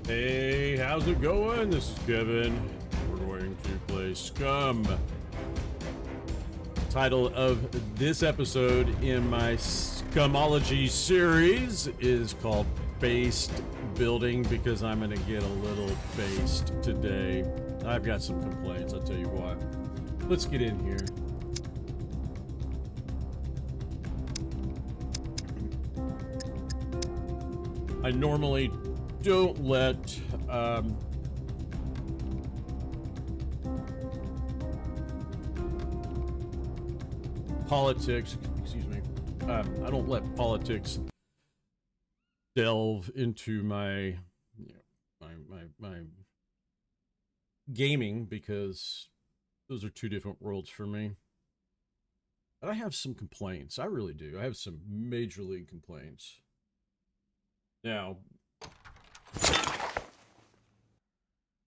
Hey, how's it going? This is Kevin. We're going to play Scum. Title of this episode in my Scumology series is called Based Building because I'm going to get a little based today. I've got some complaints, I'll tell you what. Let's get in here. I normally don't let politics, excuse me, I don't let politics delve into my, my gaming because those are two different worlds for me. But I have some complaints. I really do. I have some major league complaints. Now,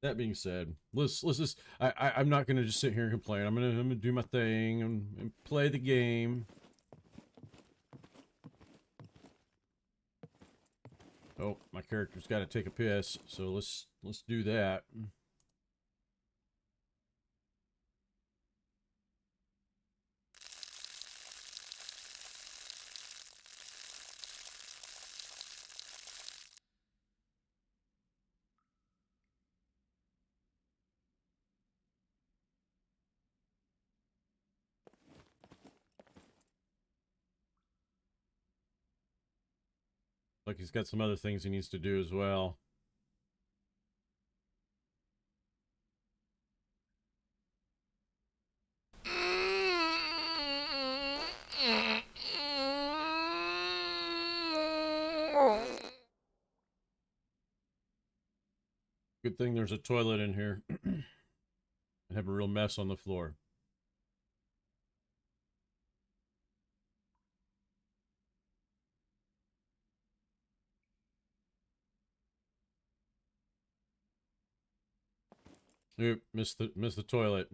that being said, let's just I'm not gonna just sit here and complain. I'm gonna do my thing and play the game. Oh, my character's got to take a piss, so let's do that. Like he's got some other things he needs to do as well. Good thing there's a toilet in here. I have a real mess on the floor. Oop, missed the toilet.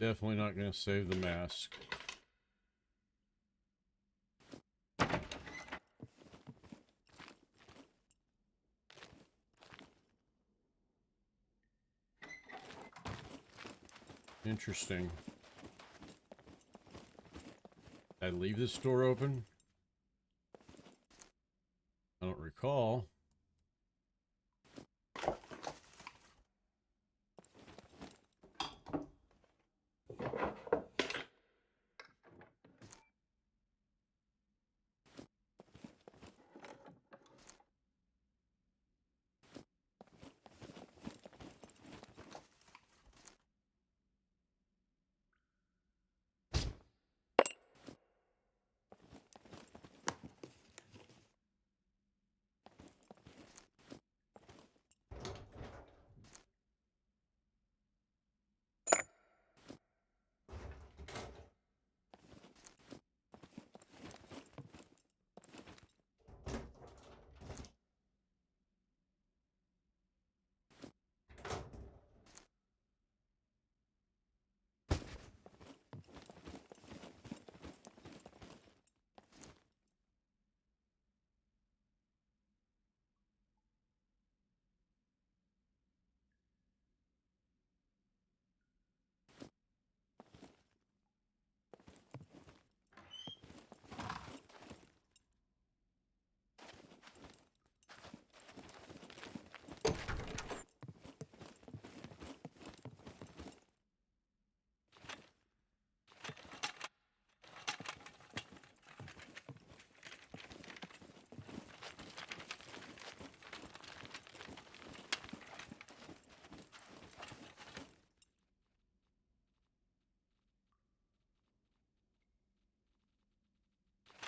Definitely not going to save the mask. Interesting. Did I leave this door open? I don't recall.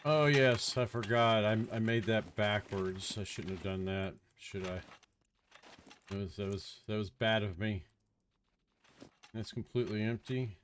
Oh yes, I forgot. I made that backwards. I shouldn't have done that, should I? That was bad of me. That's completely empty.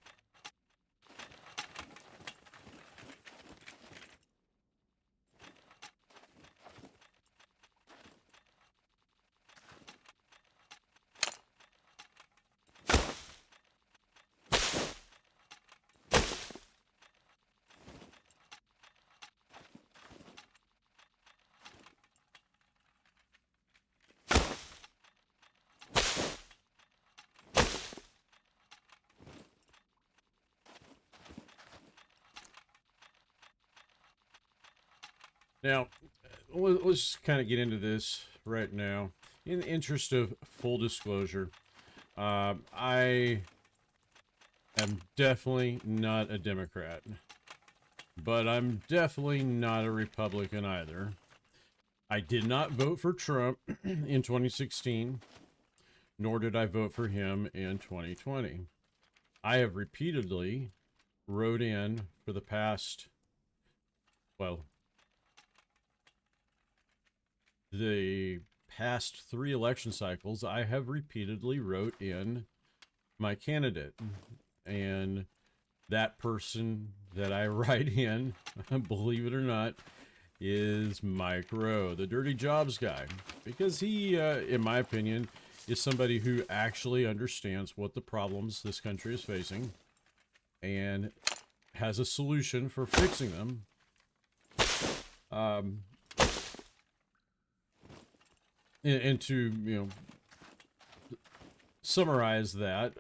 Now, let's kind of get into this right now. In the interest of full disclosure, I am definitely not a Democrat, but I'm definitely not a Republican either. I did not vote for Trump in 2016, nor did I vote for him in 2020. I have repeatedly wrote in for the past, well, the past 3 election cycles, I have repeatedly wrote in my candidate. And that person that I write in, believe it or not, is Mike Rowe, the dirty jobs guy. Because he, in my opinion, is somebody who actually understands what the problems this country is facing and has a solution for fixing them. And to, summarize that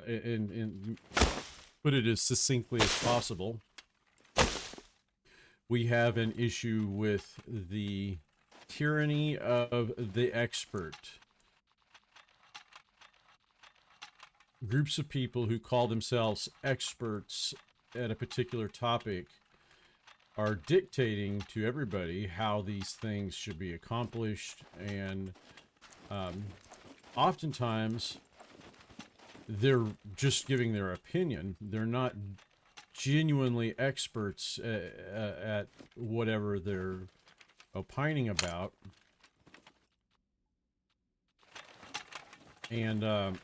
and put it as succinctly as possible, we have an issue with the tyranny of the expert. Groups of people who call themselves experts at a particular topic are dictating to everybody how these things should be accomplished, and oftentimes they're just giving their opinion. They're not genuinely experts at whatever they're opining about. And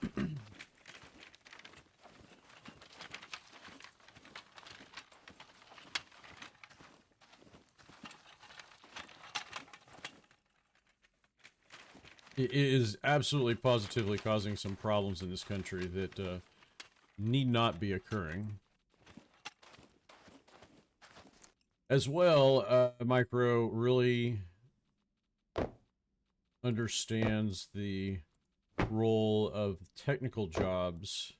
it is absolutely positively causing some problems in this country that need not be occurring. As well, Micro really understands the role of technical jobs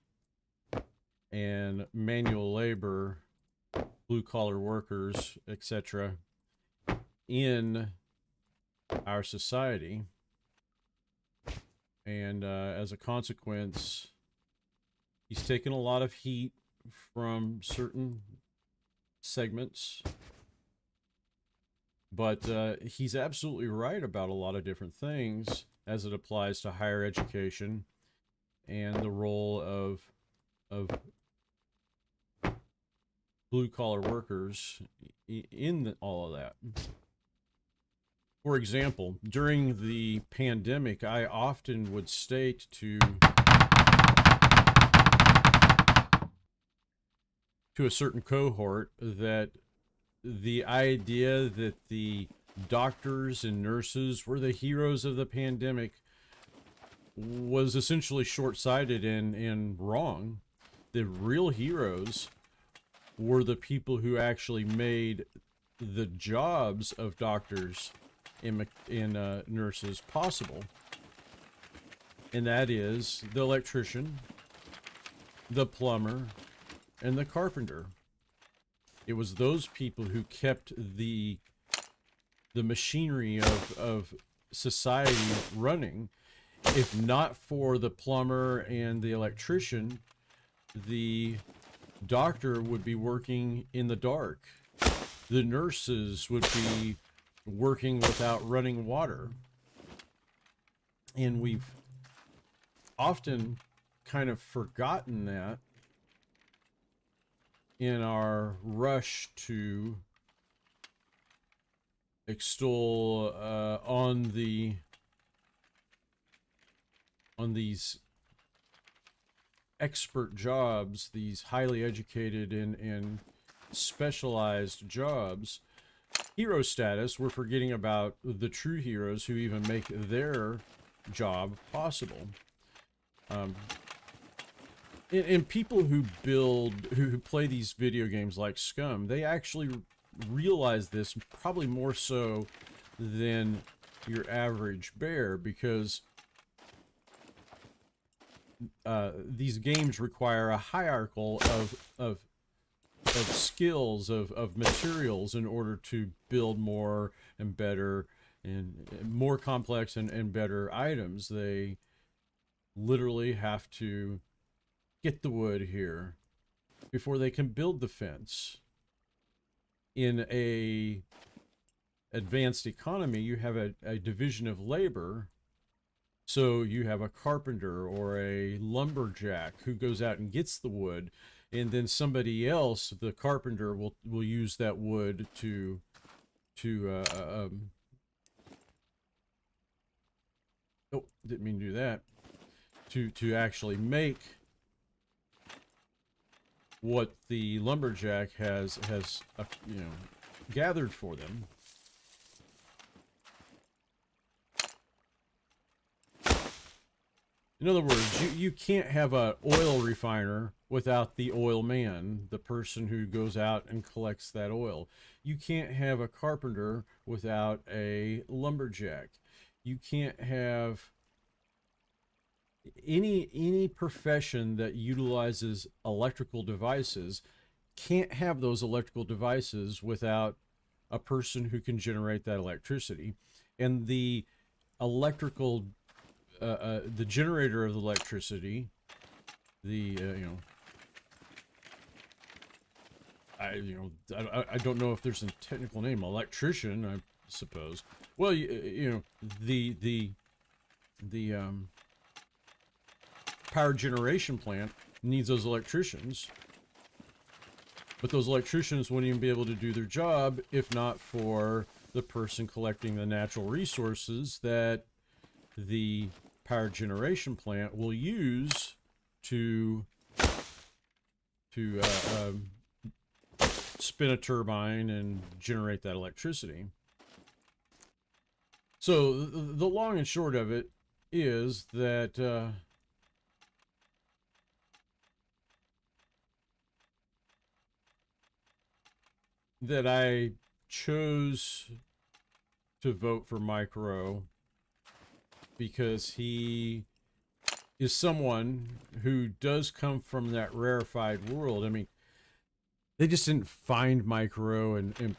and manual labor, blue-collar workers, etc., in our society. And as a consequence, he's taken a lot of heat from certain segments. But he's absolutely right about a lot of different things as it applies to higher education and the role of blue-collar workers in all of that. For example, during the pandemic, I often would state to a certain cohort that the idea that the doctors and nurses were the heroes of the pandemic was essentially short-sighted and wrong. The real heroes were the people who actually made the jobs of doctors and nurses possible. And that is the electrician, the plumber, and the carpenter. It was those people who kept the machinery of society running. If not for the plumber and the electrician, the doctor would be working in the dark. The nurses would be working without running water. And we've often kind of forgotten that in our rush to extol on these expert jobs, these highly educated and specialized jobs, hero status, we're forgetting about the true heroes who even make their job possible. And people who who play these video games like Scum, they actually realize this probably more so than your average bear, because these games require a hierarchy of skills, of materials, in order to build more and better and more complex and better items. They literally have to get the wood here before they can build the fence. In a advanced economy, you have a division of labor. So you have a carpenter or a lumberjack who goes out and gets the wood, and then somebody else, the carpenter, will use that wood to oh, didn't mean to do that, to actually make what the lumberjack has you know, gathered for them. In other words, you can't have an oil refiner without the oil man, the person who goes out and collects that oil. You can't have a carpenter without a lumberjack. You can't have any profession that utilizes electrical devices, can't have those electrical devices without a person who can generate that electricity. And the electrical the generator of the electricity, you know, I don't know if there's a technical name, electrician, I suppose. Well, you know, the power generation plant needs those electricians, but those electricians wouldn't even be able to do their job if not for the person collecting the natural resources that the power generation plant will use to spin a turbine and generate that electricity. So the long and short of it is that that I chose to vote for Mike Rowe because he is someone who does come from that rarefied world. I mean, they just didn't find Mike Rowe and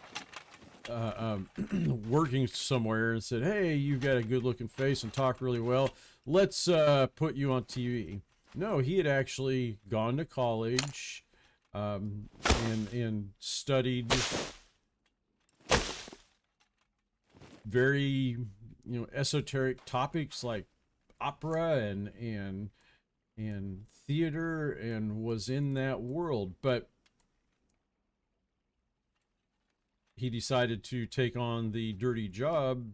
working somewhere and said, hey, you've got a good looking face and talk really well, let's put you on TV. No, he had actually gone to college and studied very, you know, esoteric topics like opera and theater, and was in that world. But he decided to take on the dirty job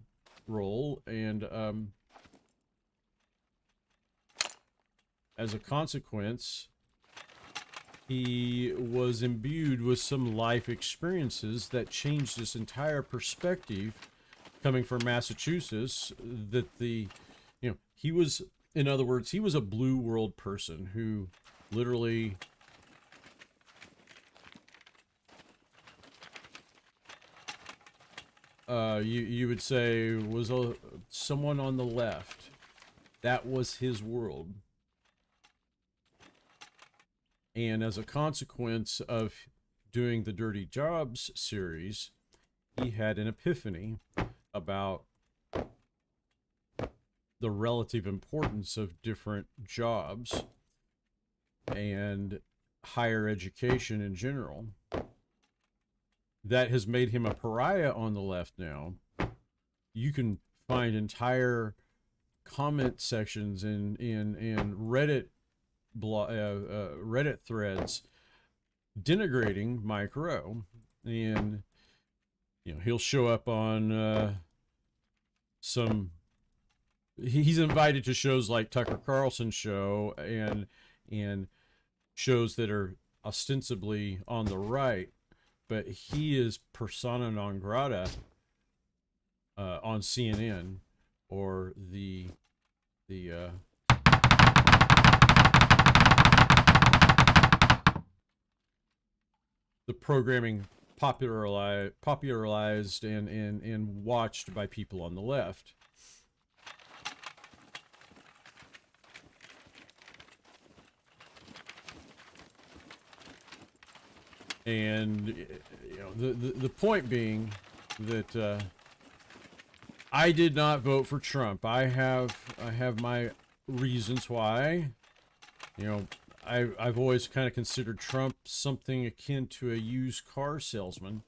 role, and as a consequence, he was imbued with some life experiences that changed his entire perspective. Coming from Massachusetts, that you know, he was, in other words, he was a blue world person who literally you would say was someone on the left. That was his world. And as a consequence of doing the Dirty Jobs series, he had an epiphany about the relative importance of different jobs and higher education in general. That has made him a pariah on the left now. You can find entire comment sections in Reddit Reddit threads denigrating Mike Rowe. And you know, he'll show up on he's invited to shows like Tucker Carlson's show and shows that are ostensibly on the right, but he is persona non grata on CNN or the programming popularized and watched by people on the left. And you know, the point being that I did not vote for Trump. I have my reasons why. You know, I've always kind of considered Trump something akin to a used car salesman.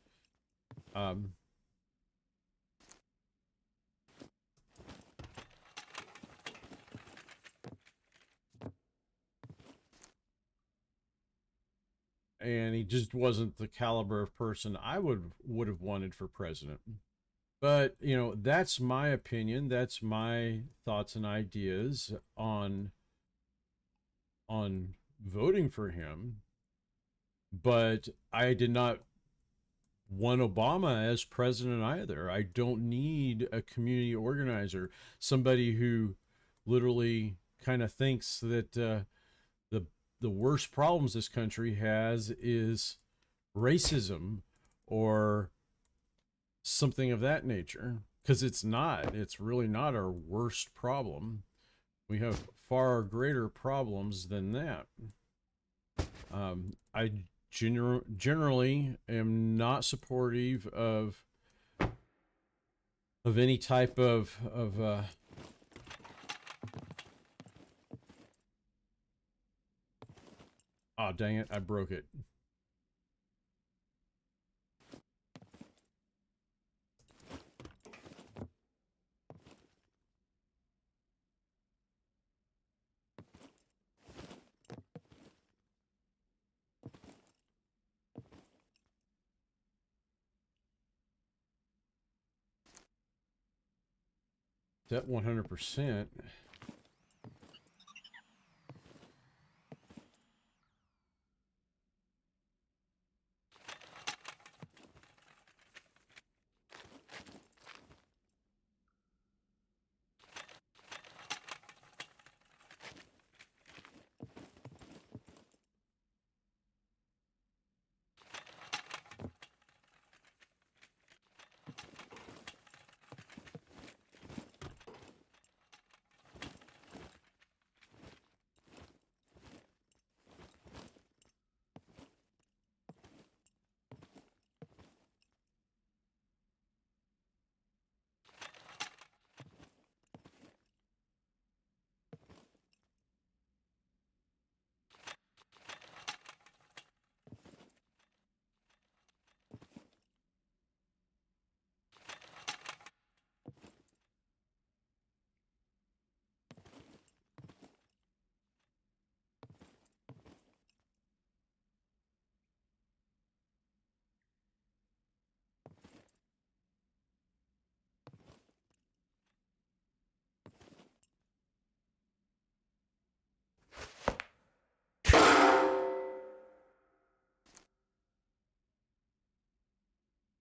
And he just wasn't the caliber of person I would have wanted for president. But, you know, that's my opinion. That's my thoughts and ideas on voting for him. But I did not want Obama as president either. I don't need a community organizer, somebody who literally kind of thinks that the worst problems this country has is racism or something of that nature, because it's not. It's really not our worst problem. We have far greater problems than that. I generally am not supportive of any type of oh, dang it, I broke it. That 100%.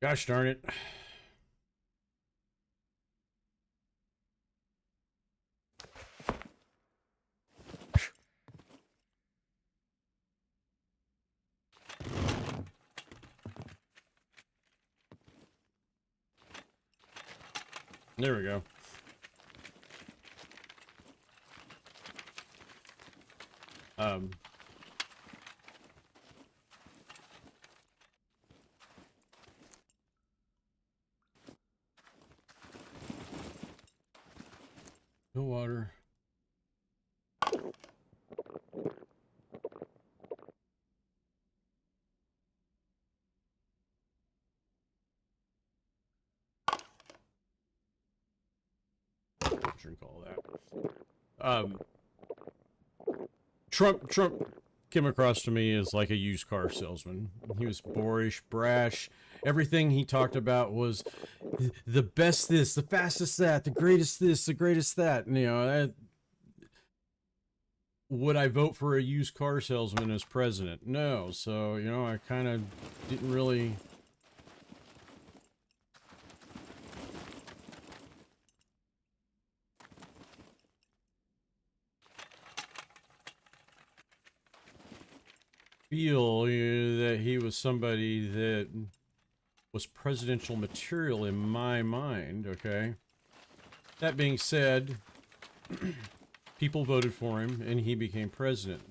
Gosh darn it. There we go. No water. Drink all that. Trump came across to me as like a used car salesman. He was boorish, brash. everything he talked about was the best this, the fastest that, the greatest this, the greatest that. And, you know, would I vote for a used car salesman as president? No. So, you know, I kind of didn't really... feel that he was somebody that was presidential material in my mind, okay? That being said, people voted for him and he became president.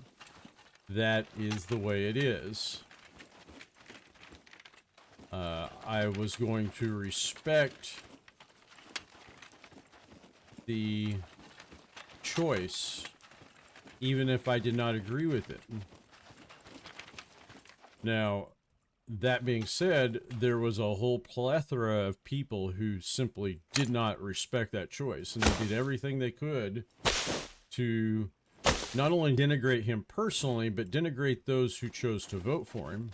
That is the way it is. I was going to respect the choice, even if I did not agree with it. Now, that being said, there was a whole plethora of people who simply did not respect that choice, and they did everything they could to not only denigrate him personally, but denigrate those who chose to vote for him.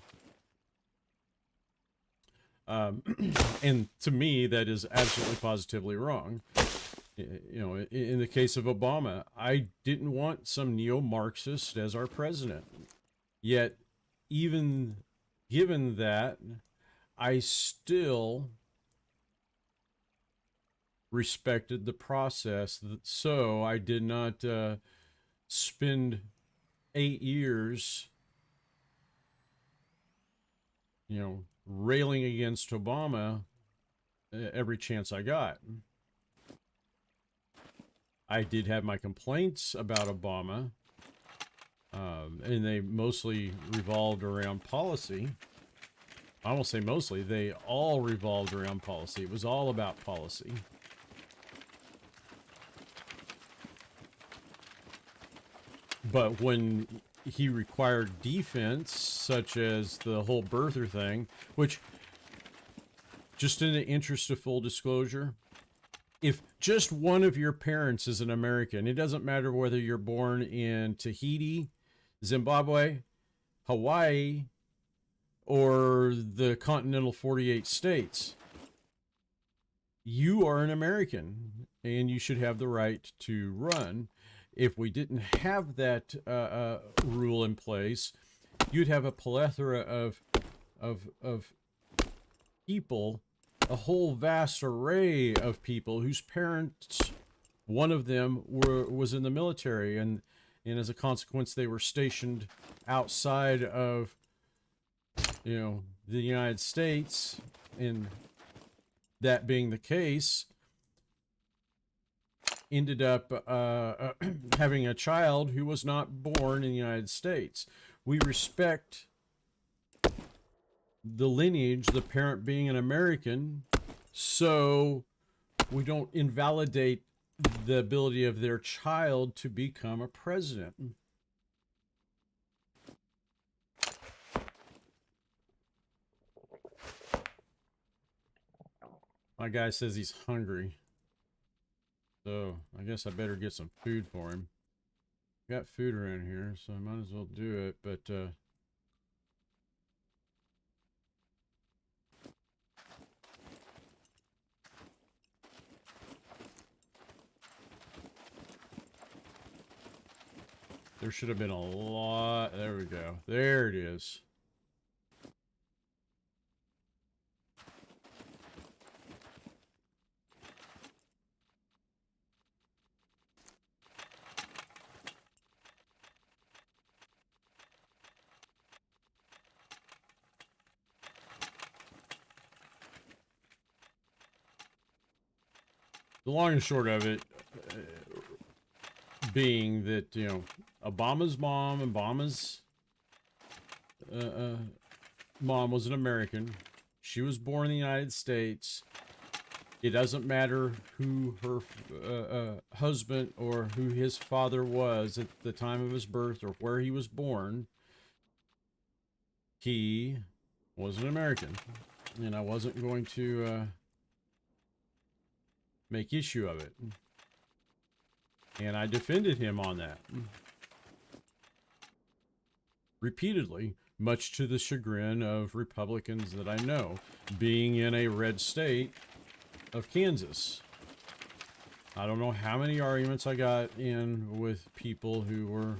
And to me, that is absolutely positively wrong. You know, in the case of Obama, I didn't want some neo-Marxist as our president. Yet, even given that, I still respected the process. So I did not spend 8 years, you know, railing against Obama every chance I got. I did have my complaints about Obama, and they mostly revolved around policy. I won't say mostly, they all revolved around policy. It was all about policy. But when he required defense, such as the whole birther thing, which, just in the interest of full disclosure, if just one of your parents is an American, it doesn't matter whether you're born in Tahiti, Zimbabwe, Hawaii, or the continental 48 states, you are an American and you should have the right to run. If we didn't have that rule in place, you'd have a plethora of people, a whole vast array of people whose parents, one of them was in the military, and as a consequence, they were stationed outside of, you know, the United States. And that being the case, ended up having a child who was not born in the United States. We respect the lineage, the parent being an American, so we don't invalidate the ability of their child to become a president. My guy says he's hungry, so I guess I better get some food for him. Got food around here, so I might as well do it, but there should have been a lot. There we go. There it is. The long and short of it being that, you know, Obama's mom and Obama's mom was an American. She was born in the United States. It doesn't matter who her husband or who his father was at the time of his birth or where he was born. He was an American. And I wasn't going to make issue of it. And I defended him on that repeatedly, much to the chagrin of Republicans that I know, being in a red state of Kansas. I don't know how many arguments I got in with people who were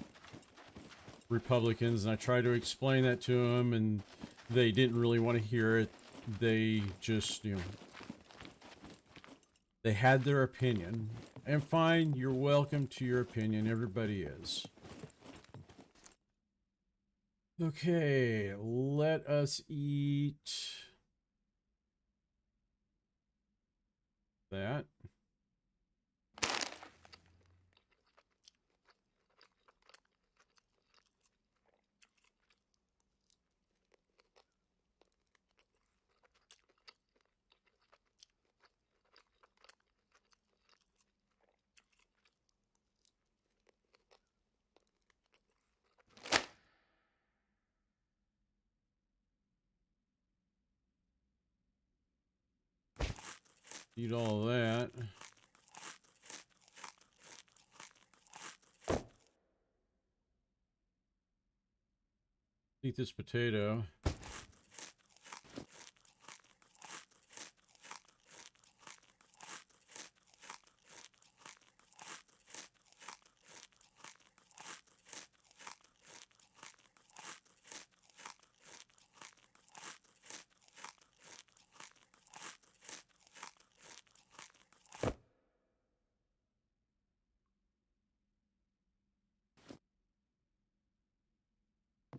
Republicans, and I tried to explain that to them, and they didn't really want to hear it. They just, you know, they had their opinion. And fine, you're welcome to your opinion. Everybody is. Okay, let us eat that. Eat all of that. Eat this potato.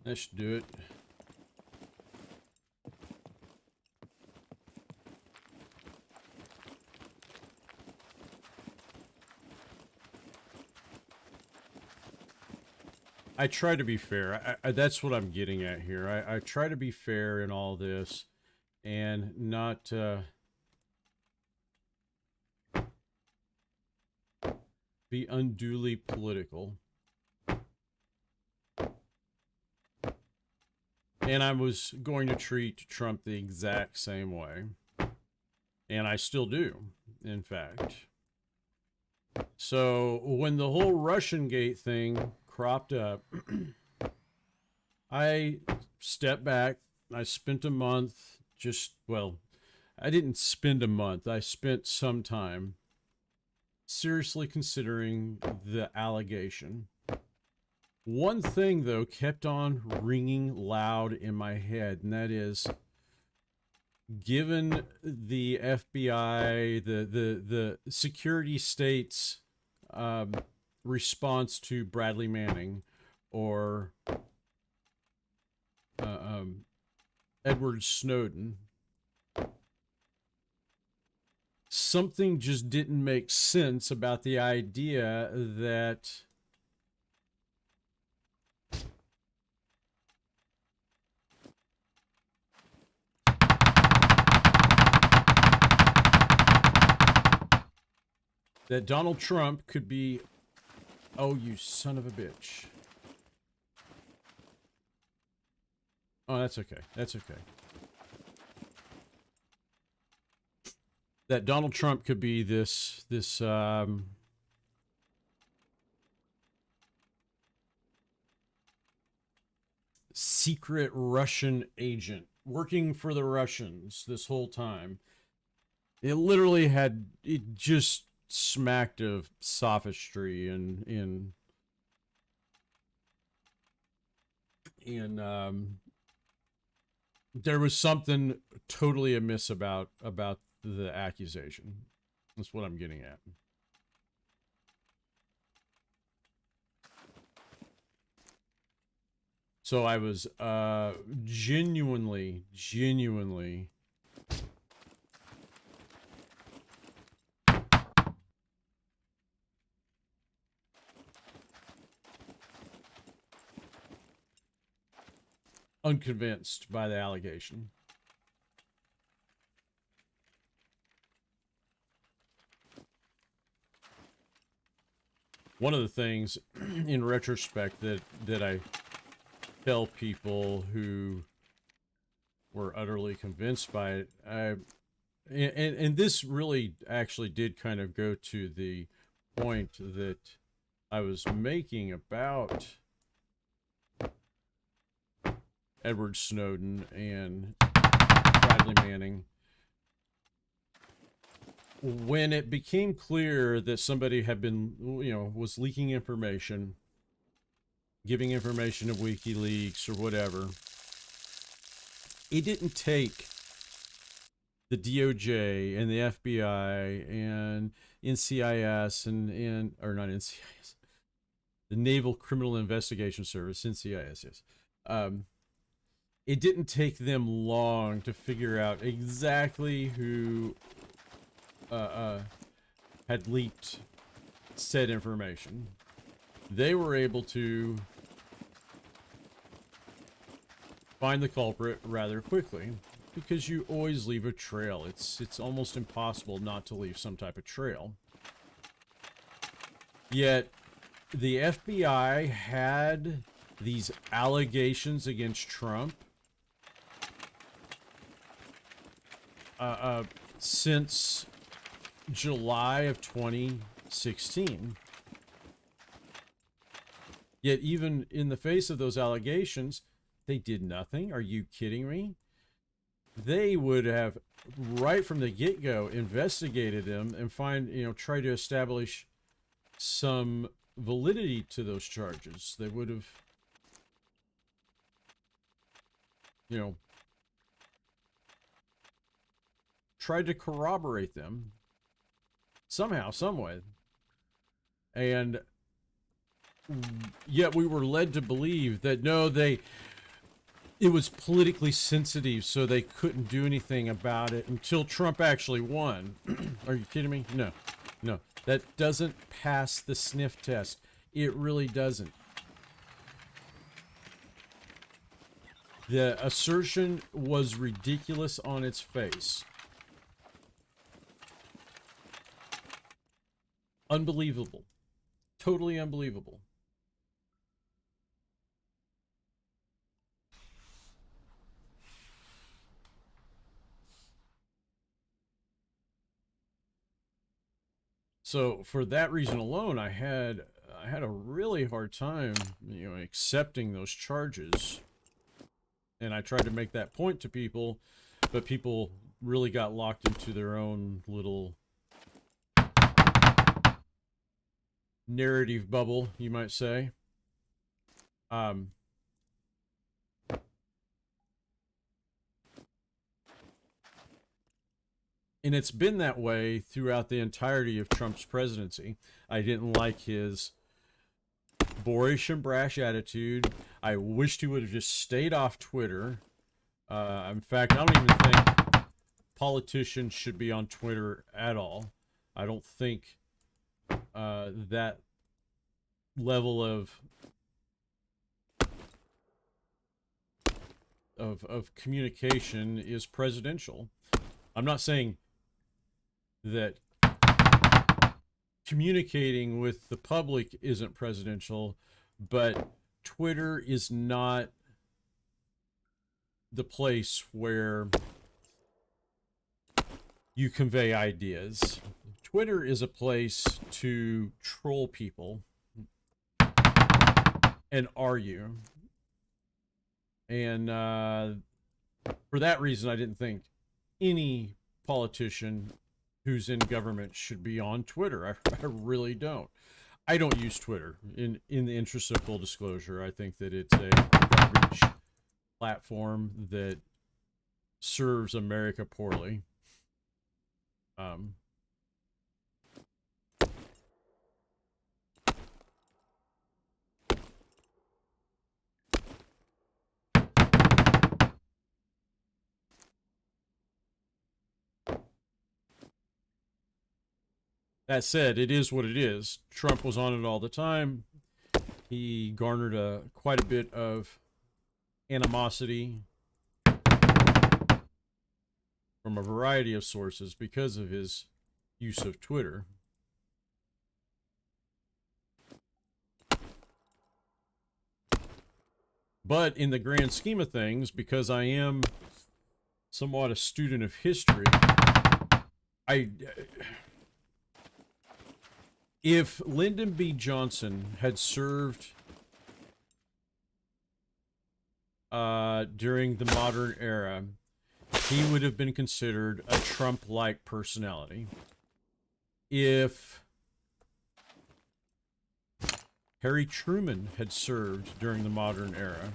That should do it. I try to be fair. That's what I'm getting at here. I try to be fair in all this and not be unduly political. And I was going to treat Trump the exact same way. And I still do, in fact. So when the whole Russian Gate thing cropped up, I stepped back. I spent a month well, I didn't spend a month. I spent some time seriously considering the allegation. One thing, though, kept on ringing loud in my head, and that is, given the FBI, the security state's response to Bradley Manning or Edward Snowden, something just didn't make sense about the idea that Donald Trump could be... Oh, you son of a bitch. Oh, that's okay. That's okay. That Donald Trump could be this secret Russian agent working for the Russians this whole time. It literally it just smacked of sophistry and there was something totally amiss about the accusation. That's what I'm getting at. So I was genuinely unconvinced by the allegation. One of the things in retrospect that I tell people who were utterly convinced by it, and this really actually did kind of go to the point that I was making about Edward Snowden and Bradley Manning. When it became clear that somebody had been, was leaking information, giving information to WikiLeaks or whatever, it didn't take the DOJ and the FBI and NCIS or not NCIS, the Naval Criminal Investigation Service, NCIS, yes. It didn't take them long to figure out exactly who had leaked said information. They were able to find the culprit rather quickly, because you always leave a trail. It's almost impossible not to leave some type of trail. Yet the FBI had these allegations against Trump since July of 2016. Yet even in the face of those allegations, they did nothing. Are you kidding me? They would have, right from the get-go, investigated them and try to establish some validity to those charges. They would have, tried to corroborate them somehow, some way. And yet we were led to believe that no, it was politically sensitive, so they couldn't do anything about it until Trump actually won. Are you kidding me? No. That doesn't pass the sniff test. It really doesn't. The assertion was ridiculous on its face. Unbelievable. Totally unbelievable. So for that reason alone, I had a really hard time, accepting those charges. And I tried to make that point to people, but people really got locked into their own little narrative bubble, you might say. And it's been that way throughout the entirety of Trump's presidency. I didn't like his boorish and brash attitude. I wished he would have just stayed off Twitter. In fact, I don't even think politicians should be on Twitter at all. I don't think that level of communication is presidential. I'm not saying that communicating with the public isn't presidential, but Twitter is not the place where you convey ideas. Twitter is a place to troll people and argue. And for that reason, I didn't think any politician who's in government should be on Twitter. I really don't. I don't use Twitter. In the interest of full disclosure, I think that it's a garbage platform that serves America poorly. That said, it is what it is. Trump was on it all the time. He garnered quite a bit of animosity from a variety of sources because of his use of Twitter. But in the grand scheme of things, because I am somewhat a student of history, if Lyndon B. Johnson had served during the modern era, he would have been considered a Trump-like personality. If Harry Truman had served during the modern era,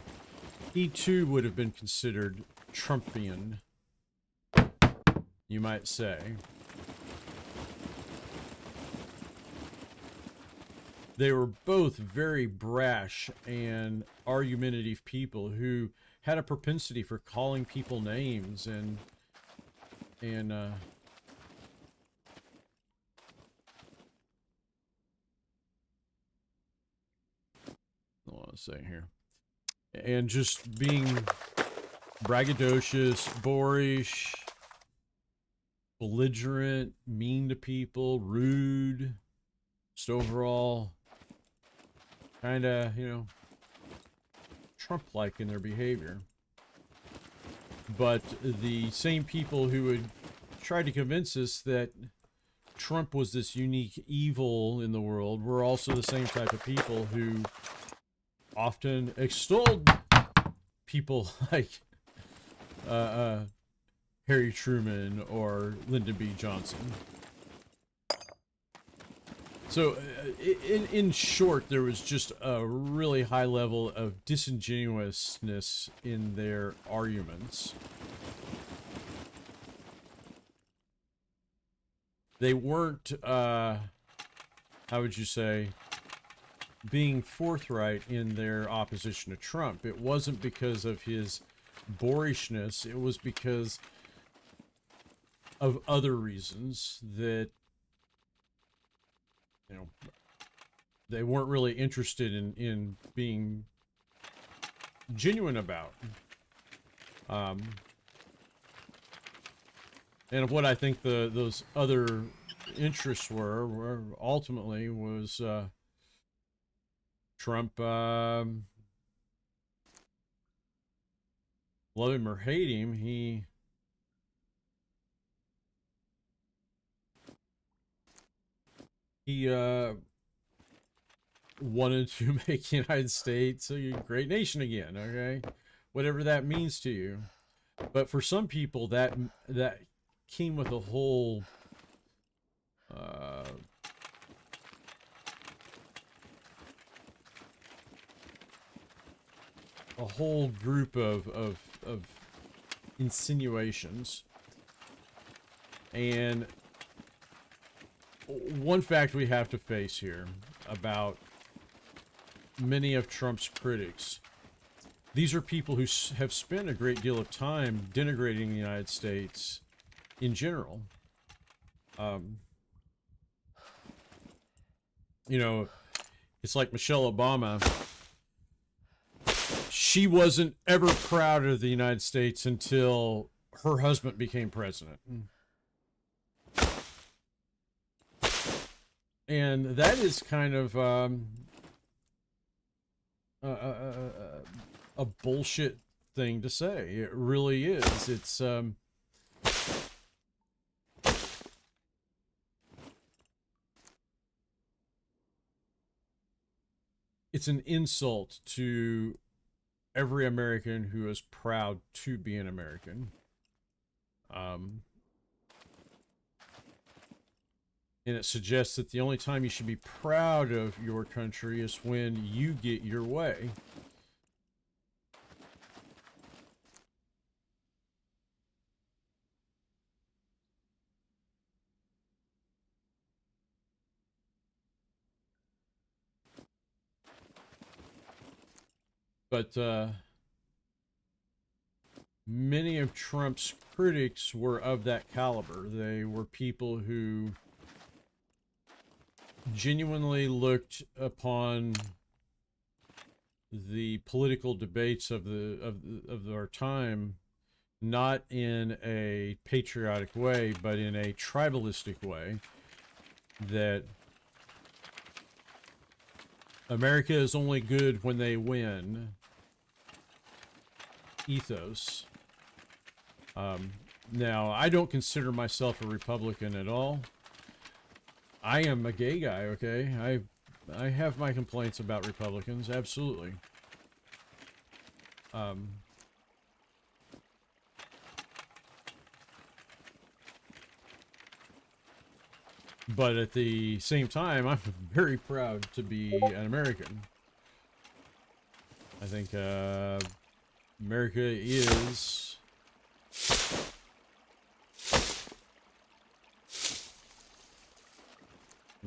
he too would have been considered Trumpian, you might say. They were both very brash and argumentative people who had a propensity for calling people names and I want to say here, and just being braggadocious, boorish, belligerent, mean to people, rude, just overall kind of, you know, Trump-like in their behavior. But the same people who would try to convince us that Trump was this unique evil in the world were also the same type of people who often extolled people like Harry Truman or Lyndon B. Johnson. So, in short, there was just a really high level of disingenuousness in their arguments. They weren't, how would you say, being forthright in their opposition to Trump. It wasn't because of his boorishness, it was because of other reasons that, you know, they weren't really interested in being genuine about. And what I think those other interests were ultimately was Trump, love him or hate him, he wanted to make the United States a great nation again, okay? Whatever that means to you. But for some people, that came with a whole group of insinuations. And one fact we have to face here about many of Trump's critics, these are people who have spent a great deal of time denigrating the United States in general. You know, it's like Michelle Obama. She wasn't ever proud of the United States until her husband became president. And that is kind of a bullshit thing to say. It really is. It's an insult to every American who is proud to be an American. And it suggests that the only time you should be proud of your country is when you get your way. But many of Trump's critics were of that caliber. They were people who genuinely looked upon the political debates of our time not in a patriotic way, but in a tribalistic way, that America is only good when they win ethos. Now, I don't consider myself a Republican at all. I am a gay guy, okay? I have my complaints about Republicans, absolutely. But at the same time, I'm very proud to be an American. I think America is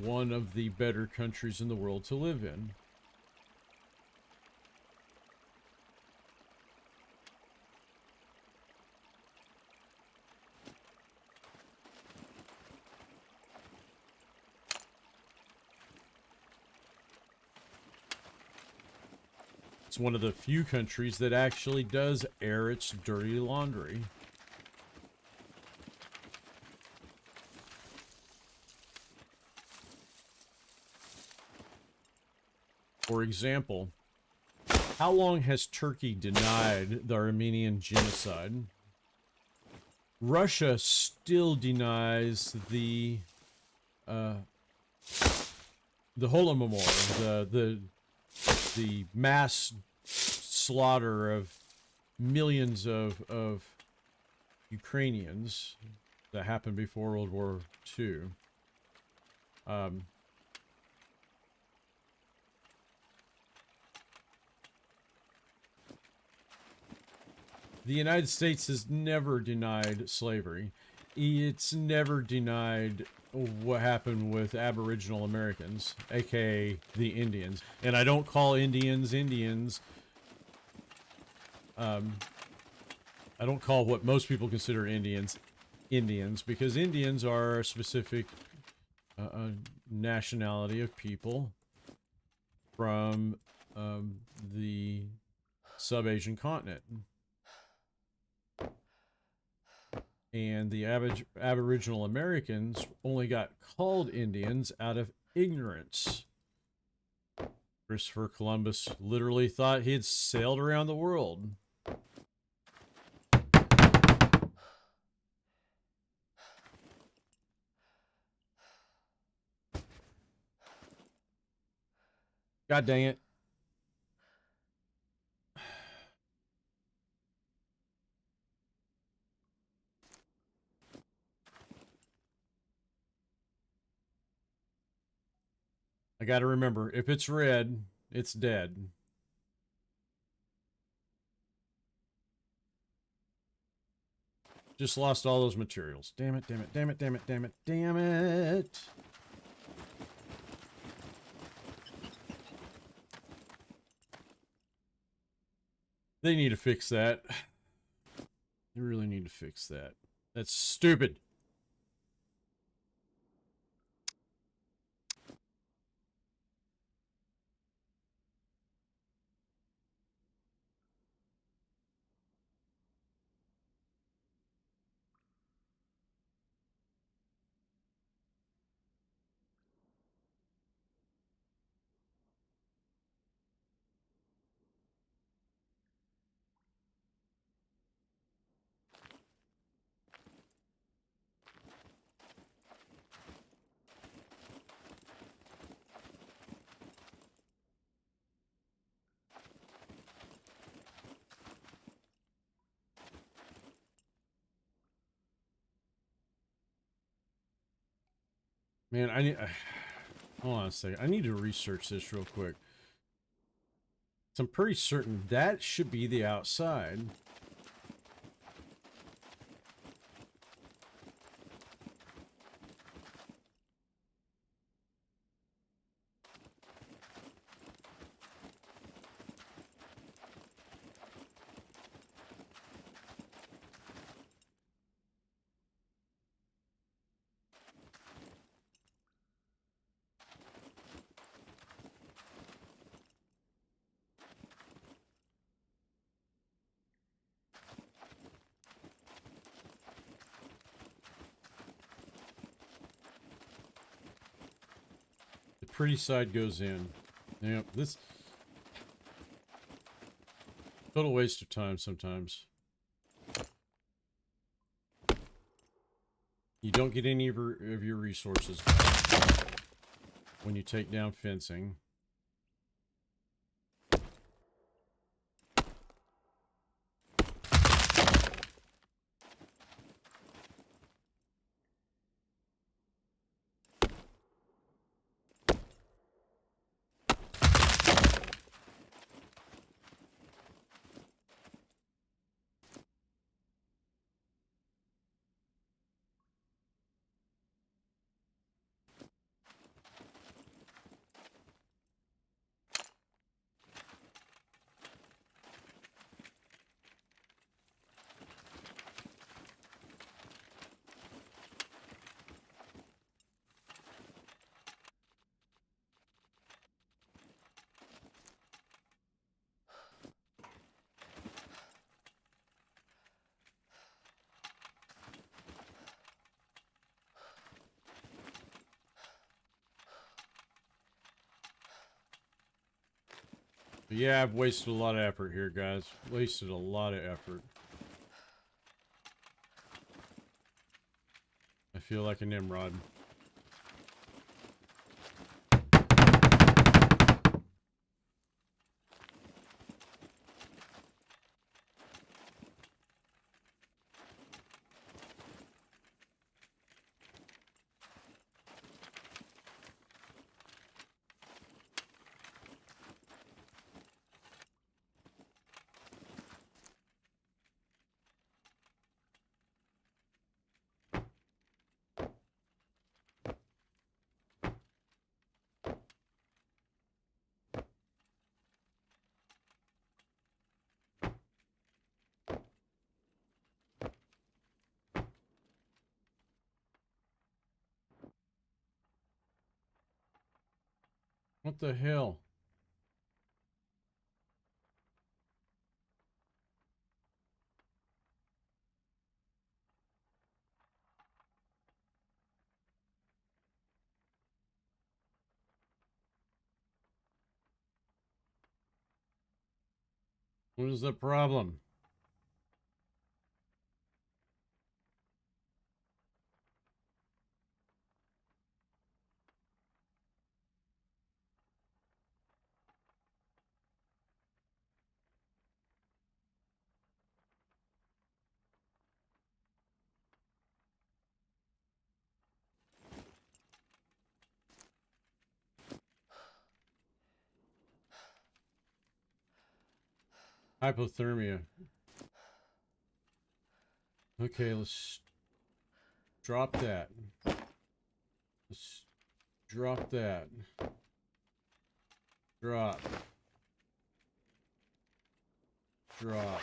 one of the better countries in the world to live in. It's one of the few countries that actually does air its dirty laundry. For example, how long has Turkey denied the Armenian genocide? Russia still denies the Holodomor, the mass slaughter of millions of Ukrainians that happened before World War II. The United States has never denied slavery. It's never denied what happened with Aboriginal Americans, aka the Indians. And I don't call Indians Indians. I don't call what most people consider Indians Indians, because Indians are a specific nationality of people from the sub-Asian continent. And the Aboriginal Americans only got called Indians out of ignorance. Christopher Columbus literally thought he had sailed around the world. God dang it. I gotta remember, if it's red, it's dead. Just lost all those materials. Damn it, damn it, damn it, damn it, damn it, damn it. They need to fix that. They really need to fix that. That's stupid. Man, I need... hold on a second. I need to research this real quick. So I'm pretty certain that should be the outside. Pretty side goes in. Yep, this total waste of time sometimes. You don't get any of your resources when you take down fencing. But yeah, I've wasted a lot of effort here, guys. Wasted a lot of effort. I feel like a Nimrod. What the hell? What is the problem? Hypothermia. Okay, let's drop that. Let's drop that. Drop. Drop.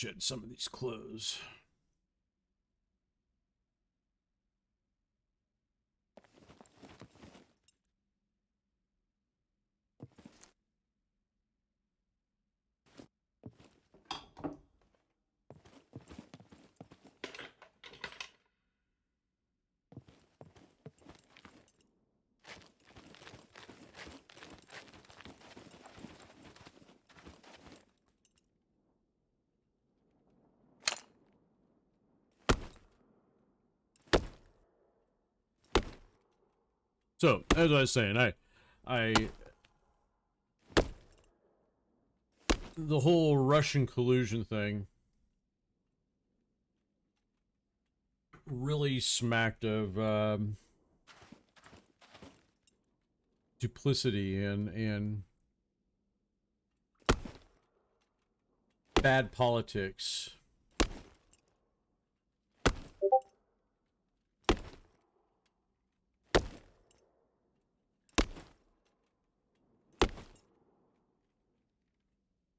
Shed some of these clothes. So, as I was saying, the whole Russian collusion thing really smacked of duplicity and bad politics.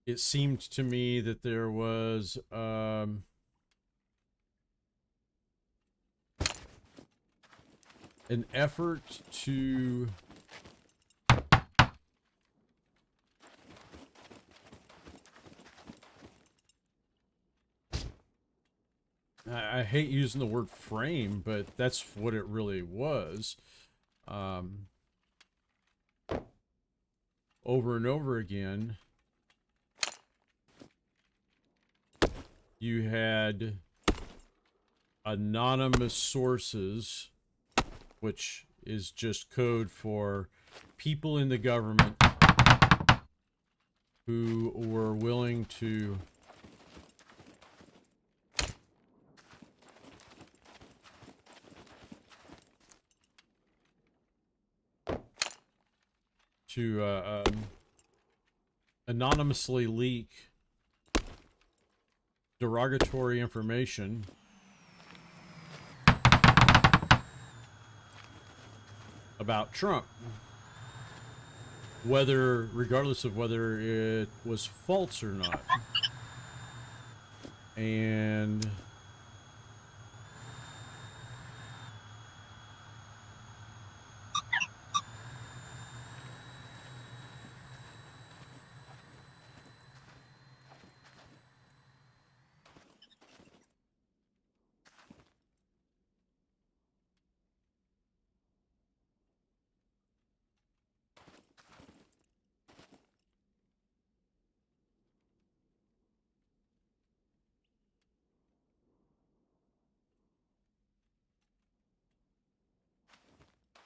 It seemed to me that there was an effort to I hate using the word frame, but that's what it really was. Over and over again, you had anonymous sources, which is just code for people in the government who were willing to anonymously leak derogatory information about Trump, regardless of whether it was false or not. And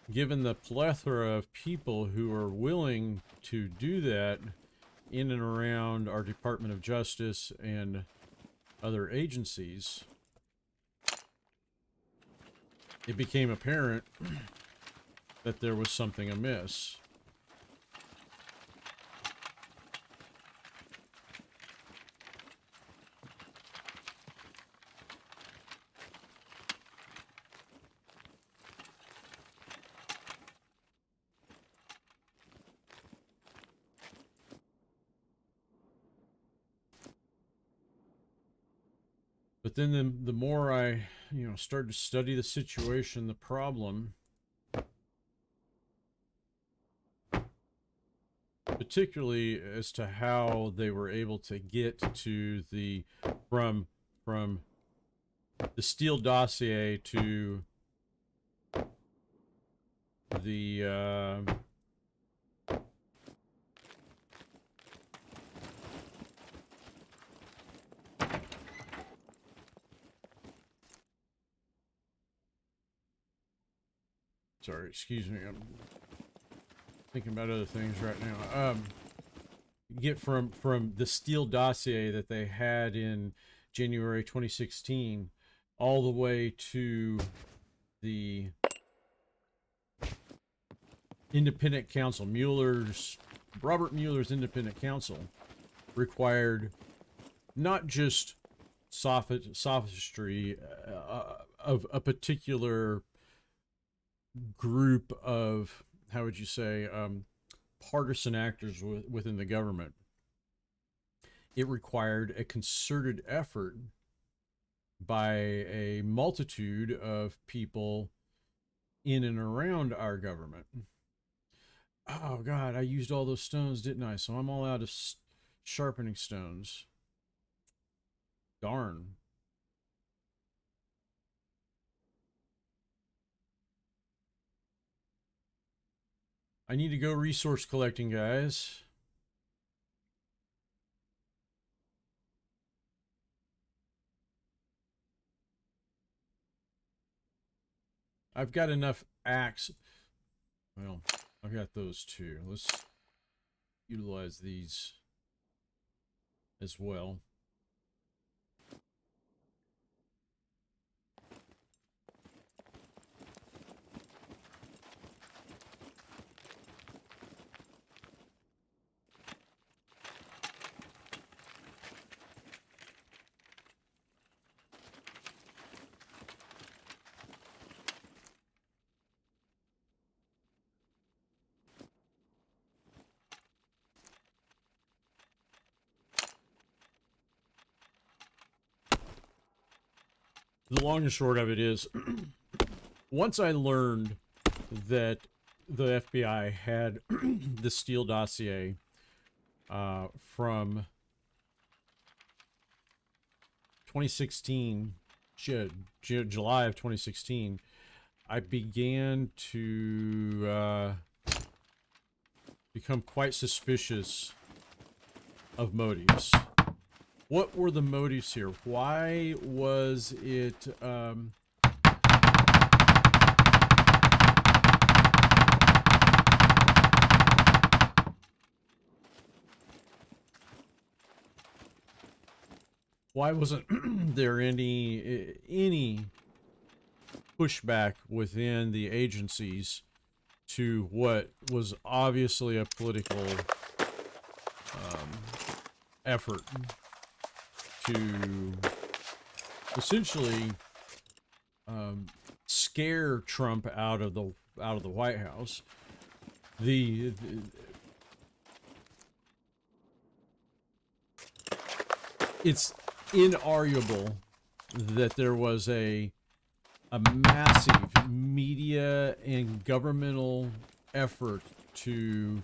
given the plethora of people who are willing to do that in and around our Department of Justice and other agencies, it became apparent that there was something amiss. But then the more I, started to study the situation, the problem, particularly as to how they were able to get to the from the Steele dossier to the sorry, excuse me, I'm thinking about other things right now. Get from the Steele dossier that they had in January 2016 all the way to the independent counsel, Robert Mueller's independent counsel, required not just sophistry of a particular group of, how would you say, partisan actors within the government. It required a concerted effort by a multitude of people in and around our government. Oh God, I used all those stones, didn't I? So I'm all out of sharpening stones. Darn. I need to go resource collecting, guys. I've got enough axe Well, I've got those two. Let's utilize these as well. The long and short of it is, once I learned that the FBI had the Steele dossier from 2016, July of 2016, I began to become quite suspicious of motives. What were the motives here? Why was it why wasn't there any pushback within the agencies to what was obviously a political effort to essentially scare Trump out of the White House? It's inarguable that there was a massive media and governmental effort to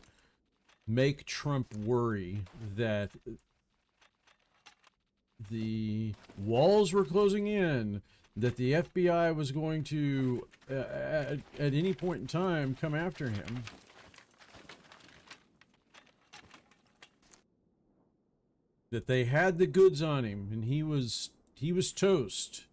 make Trump worry that the walls were closing in, that the FBI was going to, at any point in time, come after him. That they had the goods on him, and he was toast.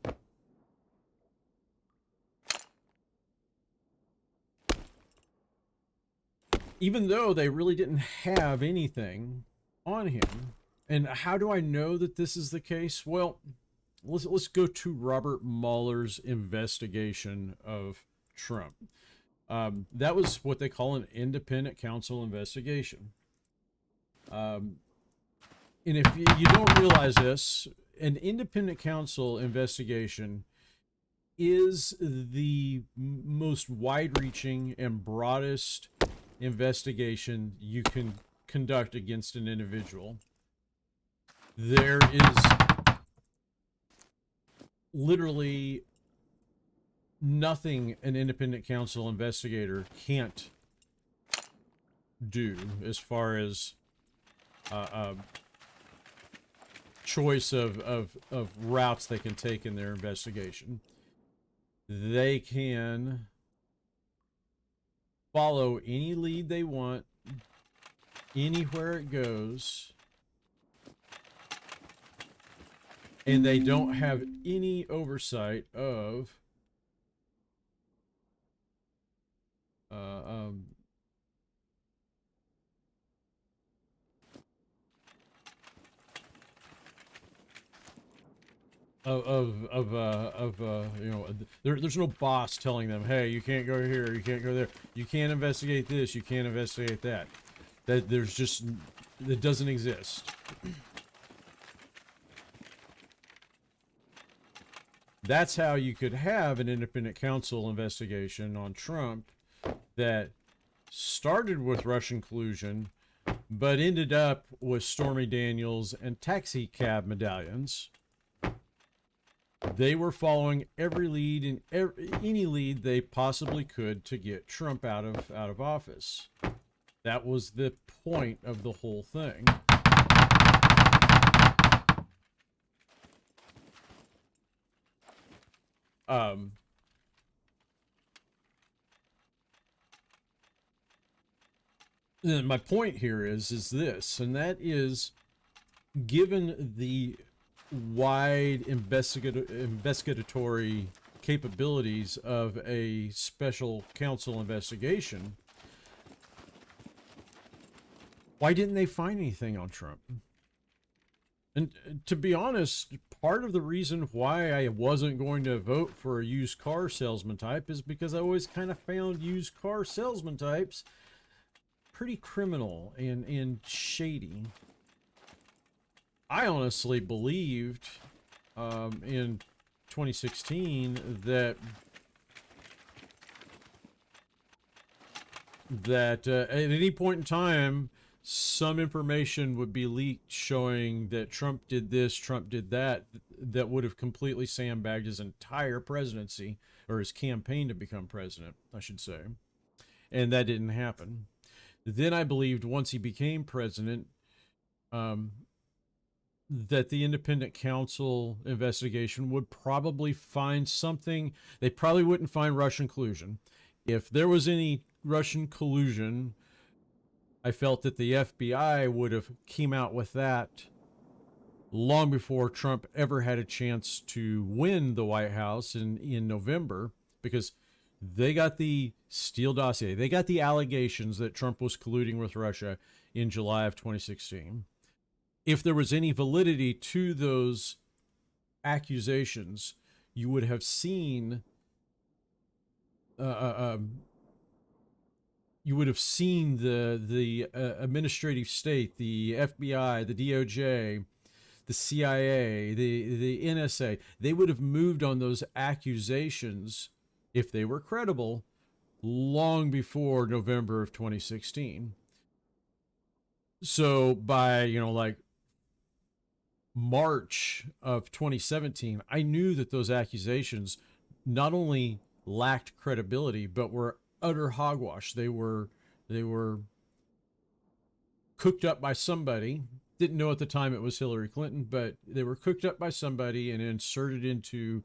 Even though they really didn't have anything on him. And how do I know that this is the case? Well, let's go to Robert Mueller's investigation of Trump. That was what they call an independent counsel investigation. And if you don't realize this, an independent counsel investigation is the most wide-reaching and broadest investigation you can conduct against an individual. There is literally nothing an independent counsel investigator can't do as far as choice of routes they can take in their investigation. They can follow any lead they want, anywhere it goes, and they don't have any oversight of you know, there's no boss telling them, hey, you can't go here, you can't go there, you can't investigate this, you can't investigate that. That doesn't exist. That's how you could have an independent counsel investigation on Trump that started with Russian collusion, but ended up with Stormy Daniels and taxi cab medallions. They were following every lead and any lead they possibly could to get Trump out of office. That was the point of the whole thing. My point here is this, and that is, given the wide investigatory capabilities of a special counsel investigation, Why didn't they find anything on Trump? And to be honest, part of the reason why I wasn't going to vote for a used car salesman type is because I always kind of found used car salesman types pretty criminal and shady. I honestly believed in 2016 that at any point in time, some information would be leaked showing that Trump did this, Trump did that, that would have completely sandbagged his entire presidency, or his campaign to become president, I should say. And that didn't happen. Then I believed once he became president, that the independent counsel investigation would probably find something. They probably wouldn't find Russian collusion. If there was any Russian collusion, I felt that the FBI would have came out with that long before Trump ever had a chance to win the White House in November, because they got the Steele dossier. They got the allegations that Trump was colluding with Russia in July of 2016. If there was any validity to those accusations, you would have seen the administrative state, the FBI, the DOJ, the CIA, the NSA. They would have moved on those accusations, if they were credible, long before November of 2016. So by, like March of 2017, I knew that those accusations not only lacked credibility, but were utter hogwash. They were cooked up by somebody. Didn't know at the time it was Hillary Clinton, but they were cooked up by somebody and inserted into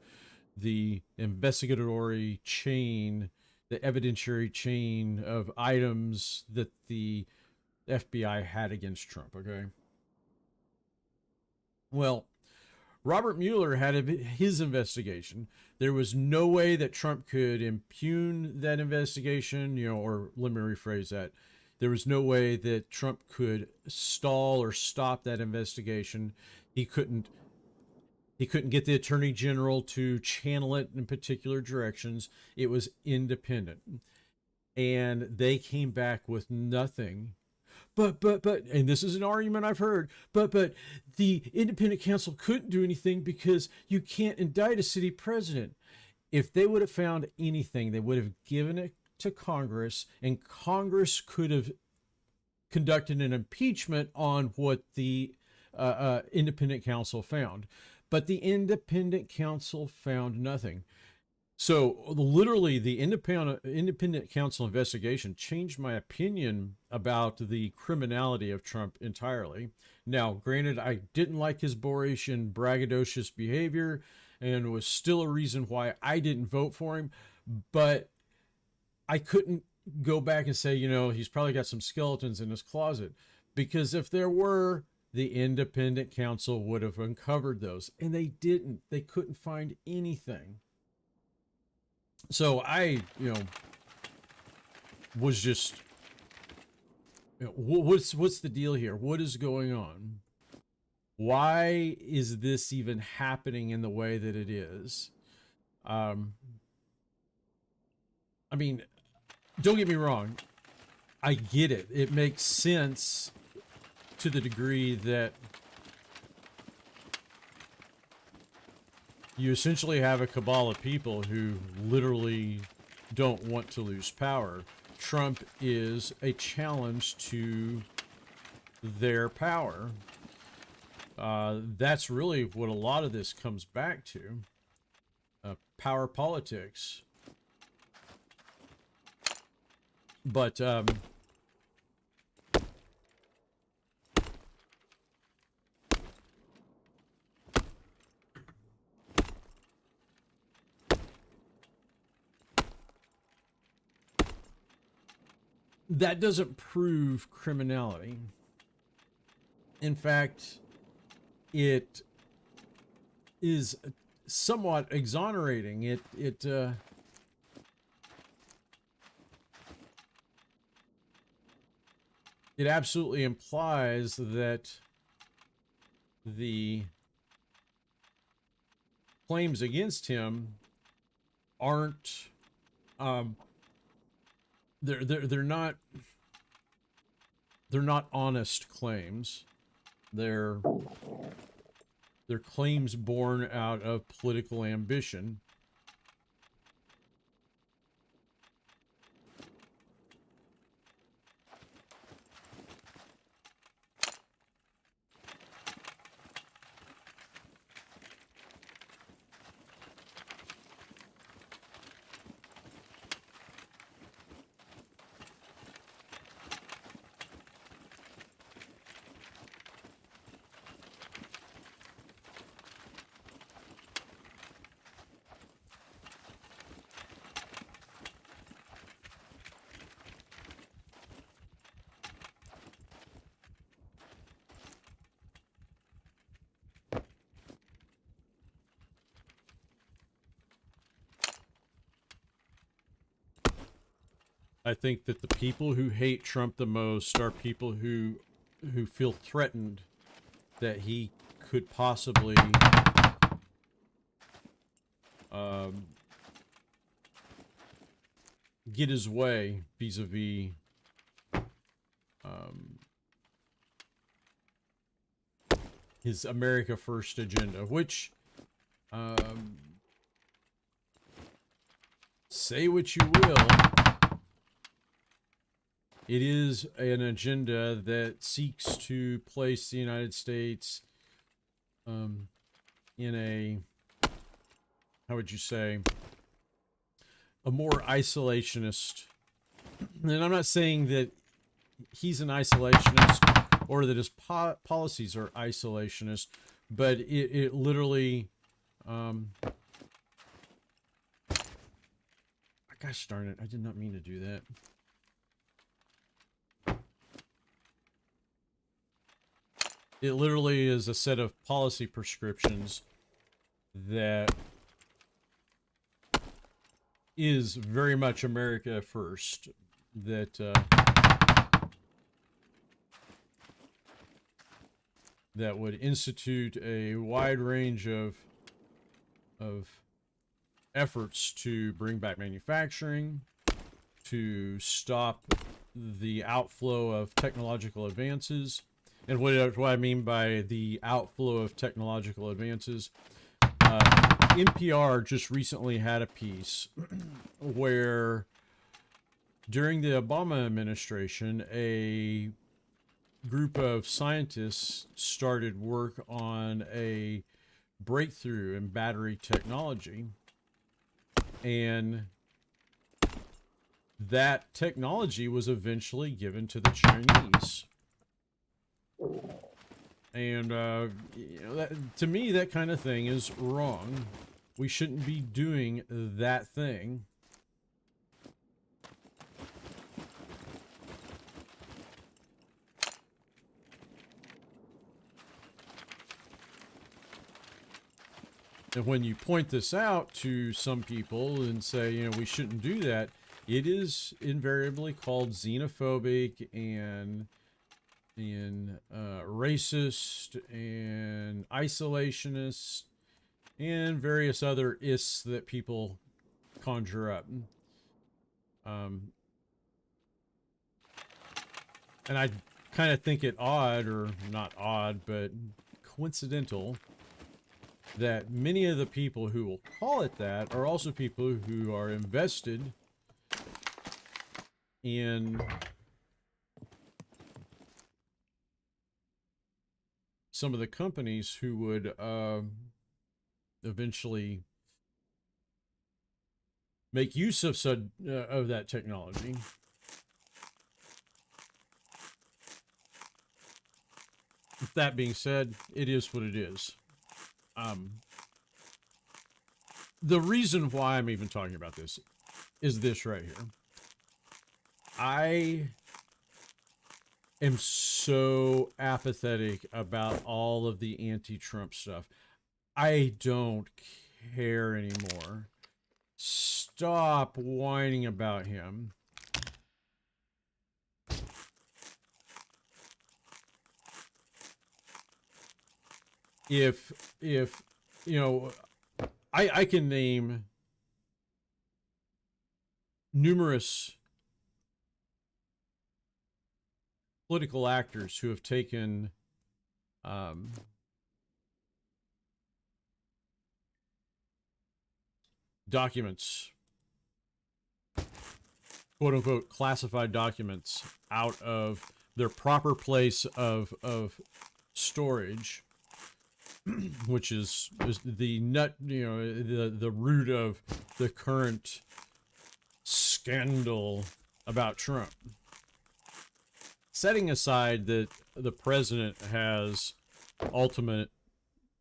the investigatory chain, the evidentiary chain of items that the FBI had against Trump. Okay. Well, Robert Mueller had his investigation. There was no way that Trump could impugn that investigation, or let me rephrase that. There was no way that Trump could stall or stop that investigation. He couldn't get the Attorney General to channel it in particular directions. It was independent. And they came back with nothing. But, and this is an argument I've heard, but the independent counsel couldn't do anything because you can't indict a city president. If they would have found anything, they would have given it to Congress, and Congress could have conducted an impeachment on what the independent counsel found. But the independent counsel found nothing. So literally the independent counsel investigation changed my opinion about the criminality of Trump entirely. Now, granted, I didn't like his boorish and braggadocious behavior, and was still a reason why I didn't vote for him, but I couldn't go back and say, he's probably got some skeletons in his closet, because if there were, the independent counsel would have uncovered those, and they didn't. They couldn't find anything. So I, was just, what's the deal here? What is going on? Why is this even happening in the way that it is? I mean, don't get me wrong. I get it. It makes sense to the degree that you essentially have a cabal of people who literally don't want to lose power. Trump is a challenge to their power. That's really what a lot of this comes back to. Power politics. But that doesn't prove criminality. In fact, it is somewhat exonerating. it absolutely implies that the claims against him aren't they're not honest claims. They're claims born out of political ambition. I think that the people who hate Trump the most are people who feel threatened that he could possibly get his way vis-a-vis his America First agenda, which say what you will, it is an agenda that seeks to place the United States in a, how would you say, a more isolationist. And I'm not saying that he's an isolationist or that his policies are isolationist, but it literally, gosh darn it, I did not mean to do that. It literally is a set of policy prescriptions that is very much America First, that that would institute a wide range of efforts to bring back manufacturing, to stop the outflow of technological advances. And what I mean by the outflow of technological advances, NPR just recently had a piece where during the Obama administration, a group of scientists started work on a breakthrough in battery technology, and that technology was eventually given to the Chinese. And you know, that, to me, that kind of thing is wrong. We shouldn't be doing that thing. And when you point this out to some people and say, you know, we shouldn't do that, it is invariably called xenophobic and racist and isolationist and various other ists that people conjure up. And I kind of think it odd, or not odd, but coincidental, that many of the people who will call it that are also people who are invested in some of the companies who would eventually make use of that technology. With that being said, it is what it is. The reason why I'm even talking about this is this right here. I am so apathetic about all of the anti-Trump stuff. I don't care anymore. Stop whining about him. if you know, I can name numerous political actors who have taken documents, quote unquote, classified documents out of their proper place of storage, which is the nut, you know, the root of the current scandal about Trump. Setting aside that the president has ultimate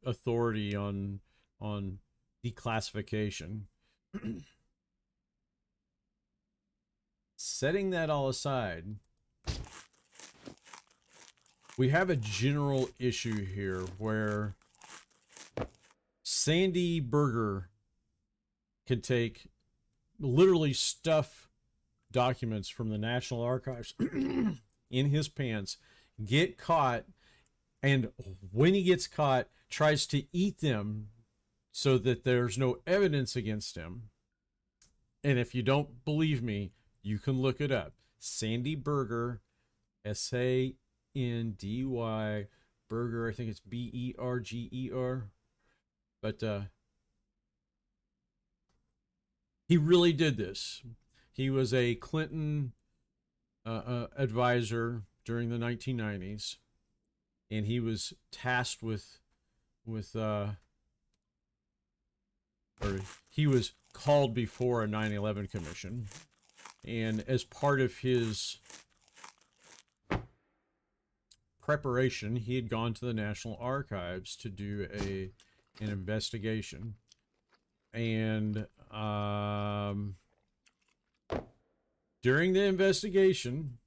authority on declassification, setting that all aside, we have a general issue here where Sandy Berger can take, literally stuff documents from the National Archives in his pants, get caught, and when he gets caught, tries to eat them so that there's no evidence against him. And if you don't believe me, you can look it up. Sandy Berger, Sandy Berger, I think it's Berger. But he really did this. He was a Clinton advisor during the 1990s, and he was tasked with or he was called before a 9/11 commission, and as part of his preparation, he had gone to the National Archives to do an investigation, and during the investigation,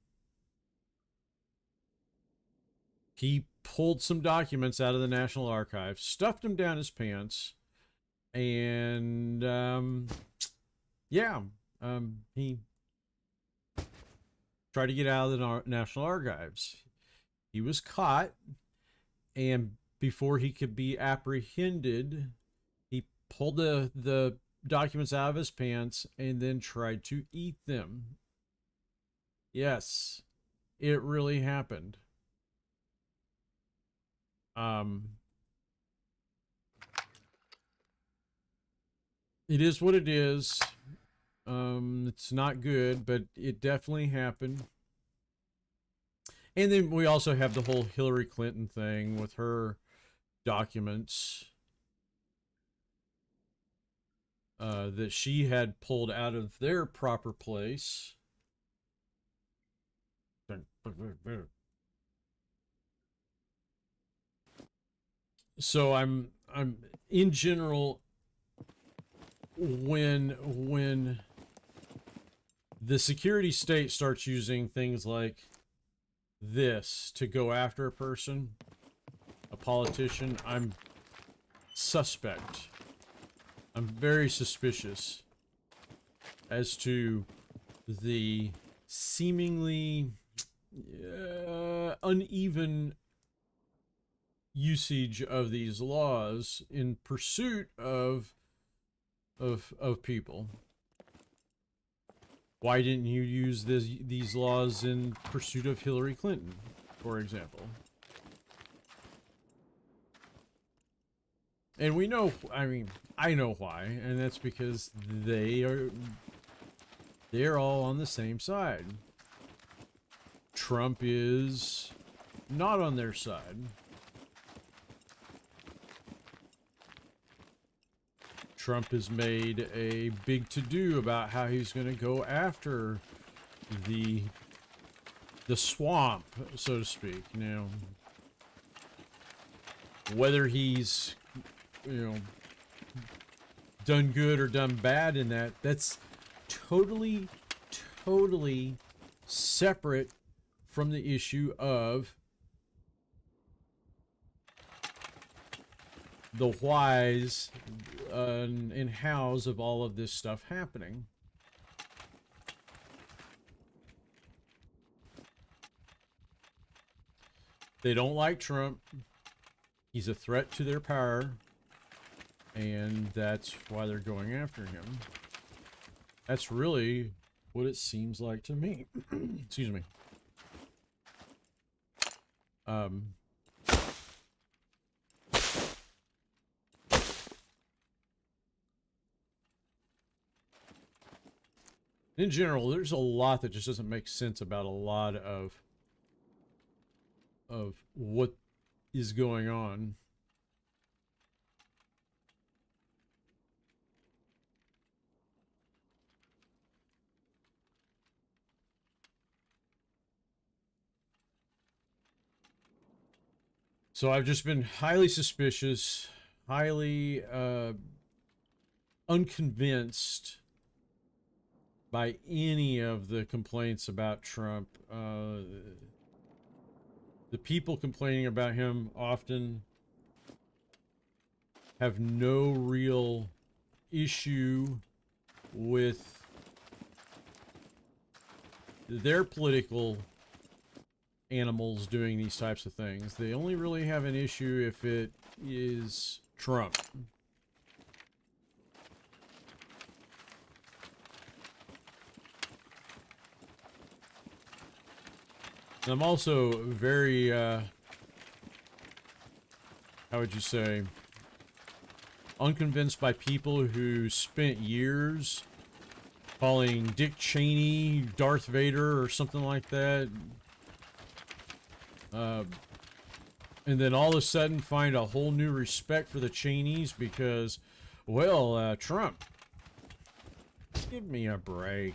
he pulled some documents out of the National Archives, stuffed them down his pants, and he tried to get out of the National Archives. He was caught, and before he could be apprehended, he pulled the documents out of his pants and then tried to eat them. Yes, it really happened. It is what it is. It's not good, but it definitely happened. And then we also have the whole Hillary Clinton thing with her documents that she had pulled out of their proper place. So I'm in general, when the security state starts using things like this to go after a person, a politician, I'm suspect. I'm very suspicious as to the seemingly uneven usage of these laws in pursuit of people. Why didn't you use these laws in pursuit of Hillary Clinton, for example? And we know, I mean, I know why, and that's because they're all on the same side. Trump is not on their side. Trump has made a big to-do about how he's going to go after the swamp, so to speak. Now, whether he's, done good or done bad in that's totally separate from the issue of the whys and hows of all of this stuff happening. They don't like Trump. He's a threat to their power, and that's why they're going after him. That's really what it seems like to me. Excuse me. In general, there's a lot that just doesn't make sense about a lot of what is going on. So I've just been highly suspicious, highly unconvinced by any of the complaints about Trump. The people complaining about him often have no real issue with their political animals doing these types of things. They only really have an issue if it is Trump. I'm also very, how would you say, unconvinced by people who spent years calling Dick Cheney Darth Vader or something like that. And then all of a sudden find a whole new respect for the Cheneys because, well, Trump. Give me a break.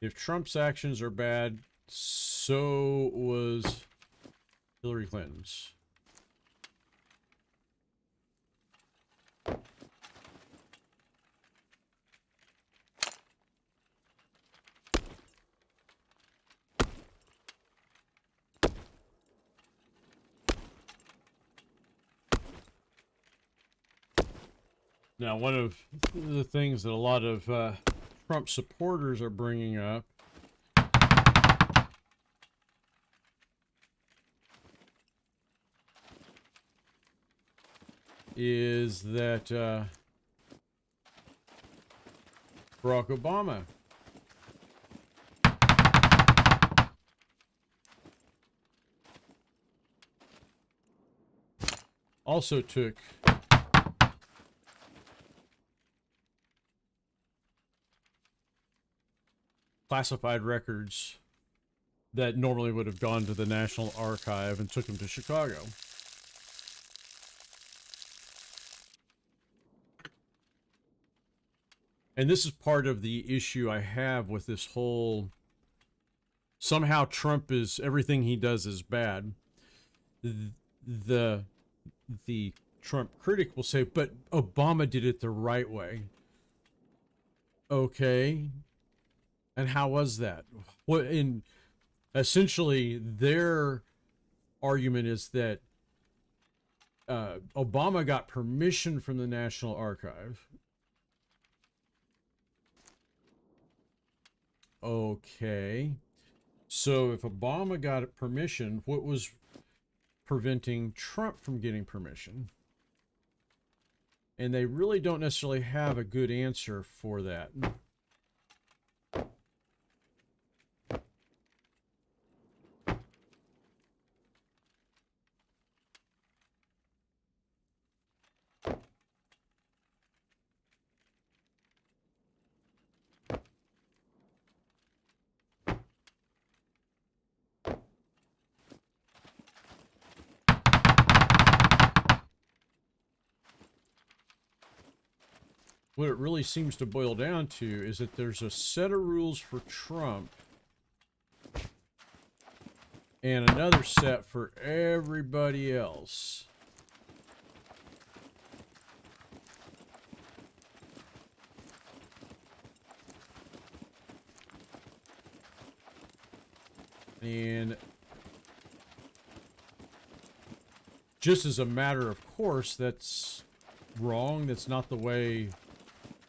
If Trump's actions are bad, so was Hillary Clinton's. Now, one of the things that a lot of Trump supporters are bringing up is that Barack Obama also took classified records that normally would have gone to the National Archive and took them to Chicago. And this is part of the issue I have with this whole, somehow Trump is, everything he does is bad. The Trump critic will say, but Obama did it the right way. Okay. And how was that? What in essentially their argument is that Obama got permission from the National Archive Okay. So if Obama got permission, what was preventing Trump from getting permission? And they really don't necessarily have a good answer for that. What it really seems to boil down to is that there's a set of rules for Trump and another set for everybody else. And just as a matter of course, that's wrong. That's not the way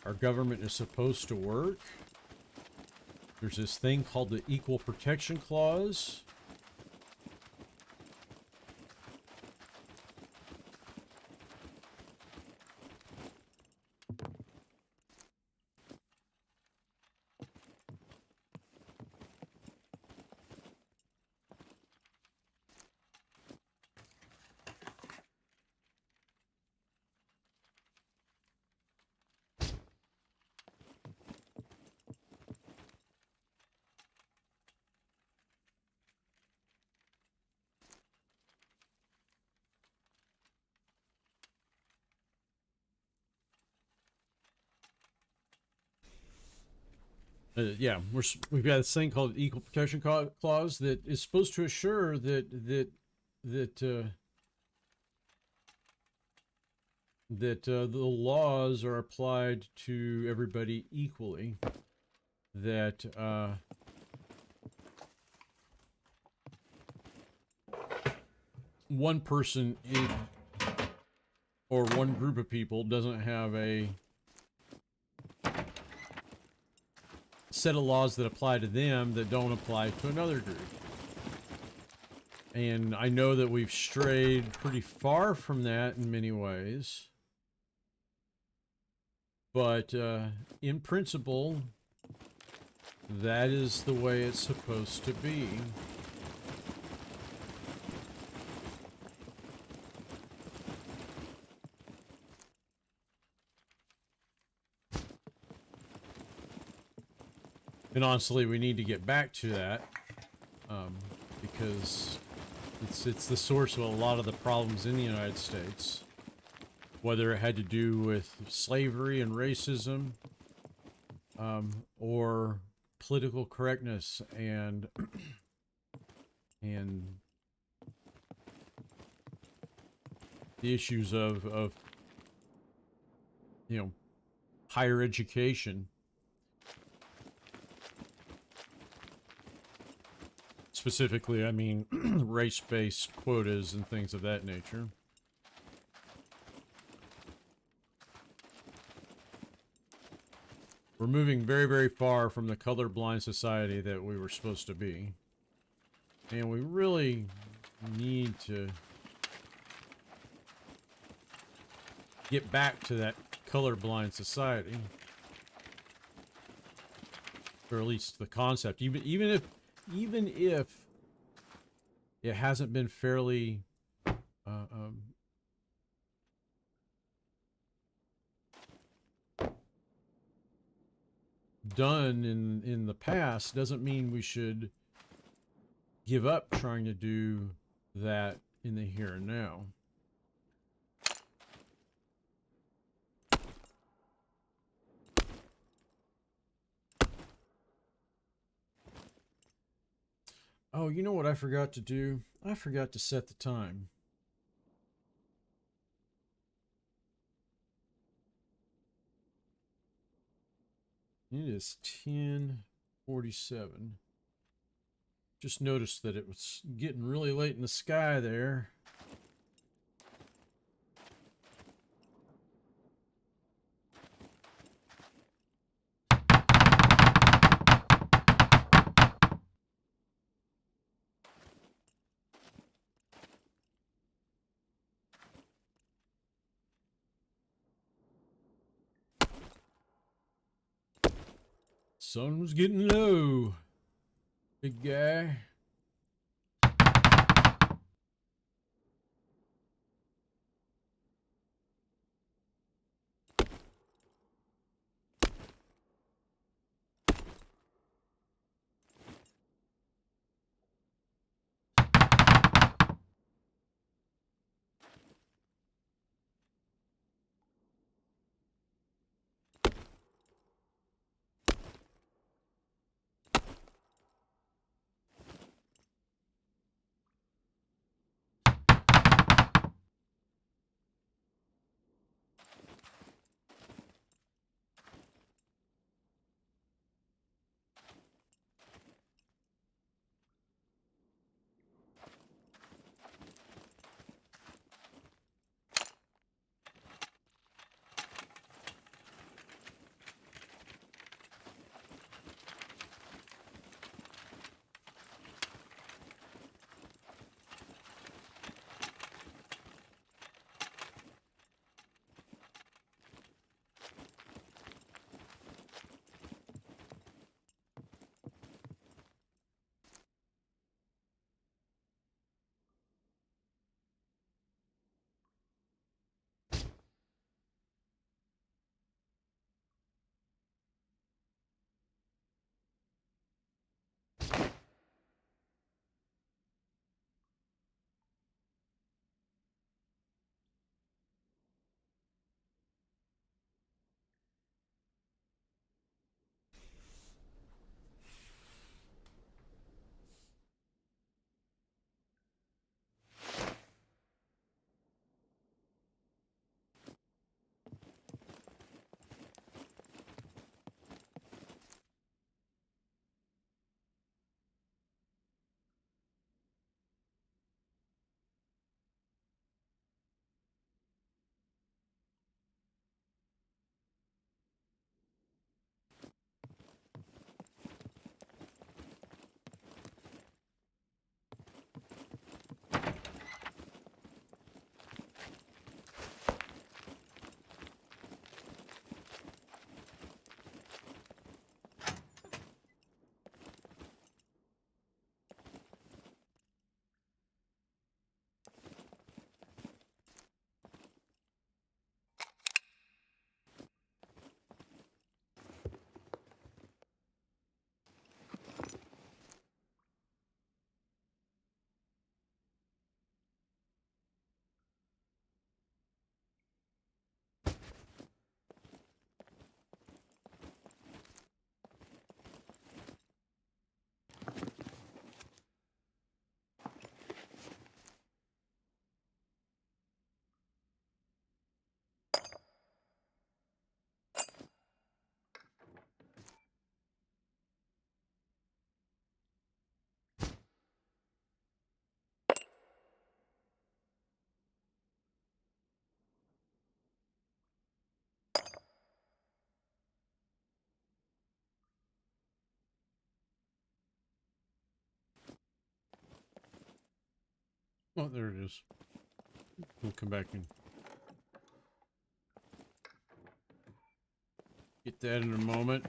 our government is supposed to work. There's this thing called the Equal Protection Clause. Yeah, we've got this thing called Equal Protection Clause that is supposed to assure that the laws are applied to everybody equally. That one person or one group of people doesn't have a set of laws that apply to them that don't apply to another group. And I know that we've strayed pretty far from that in many ways. But in principle, that is the way it's supposed to be. And honestly, we need to get back to that because it's the source of a lot of the problems in the United States, whether it had to do with slavery and racism or political correctness and the issues of you know, higher education. Specifically, I mean, race-based quotas and things of that nature. We're moving very, very far from the colorblind society that we were supposed to be. And we really need to get back to that colorblind society. Or at least the concept. Even if it hasn't been fairly done in the past, doesn't mean we should give up trying to do that in the here and now. Oh, you know what I forgot to do? I forgot to set the time. It is 10:47. Just noticed that it was getting really late in the sky there. sun was getting low. Big guy. Oh, there it is. We'll come back and get that in a moment.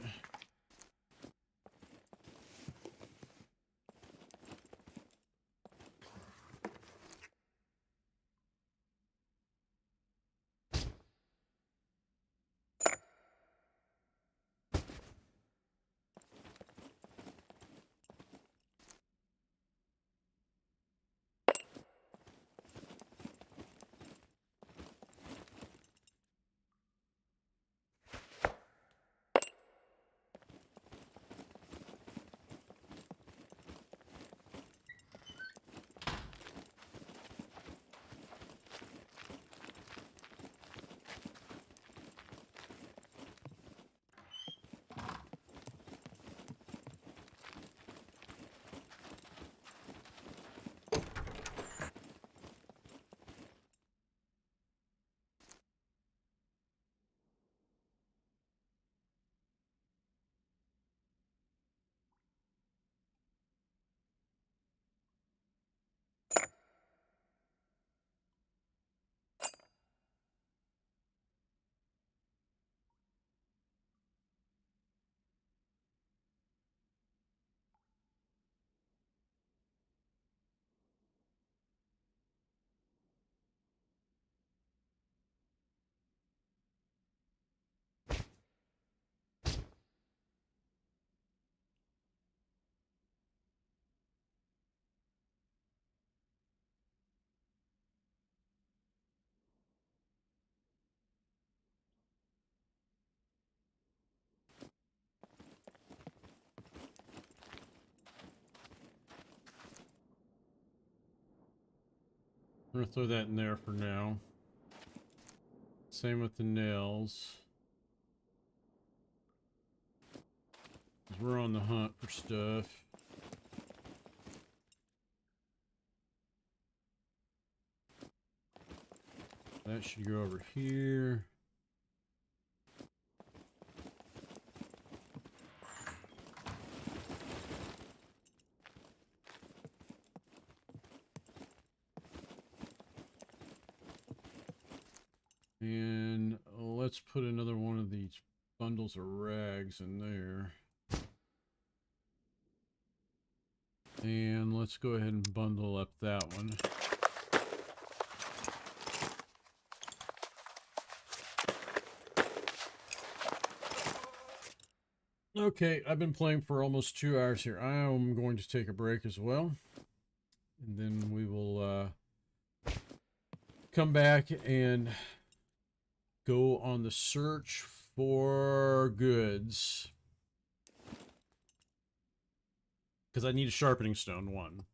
I'm gonna throw that in there for now. Same with the nails. 'Cause we're on the hunt for stuff. That should go over here. And let's put another one of these bundles of rags in there. And let's go ahead and bundle up that one. Okay, I've been playing for almost 2 hours here. I am going to take a break as well. And then we will come back and go on the search for goods. Because I need a sharpening stone, one.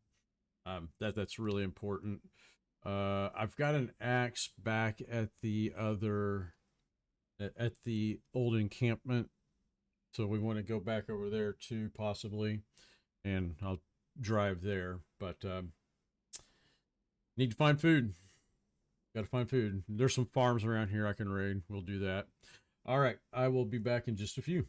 That's really important. I've got an axe back at the old encampment. So we want to go back over there too, possibly. And I'll drive there. But need to find food. Got to find food. There's some farms around here I can raid. We'll do that. All right. I will be back in just a few.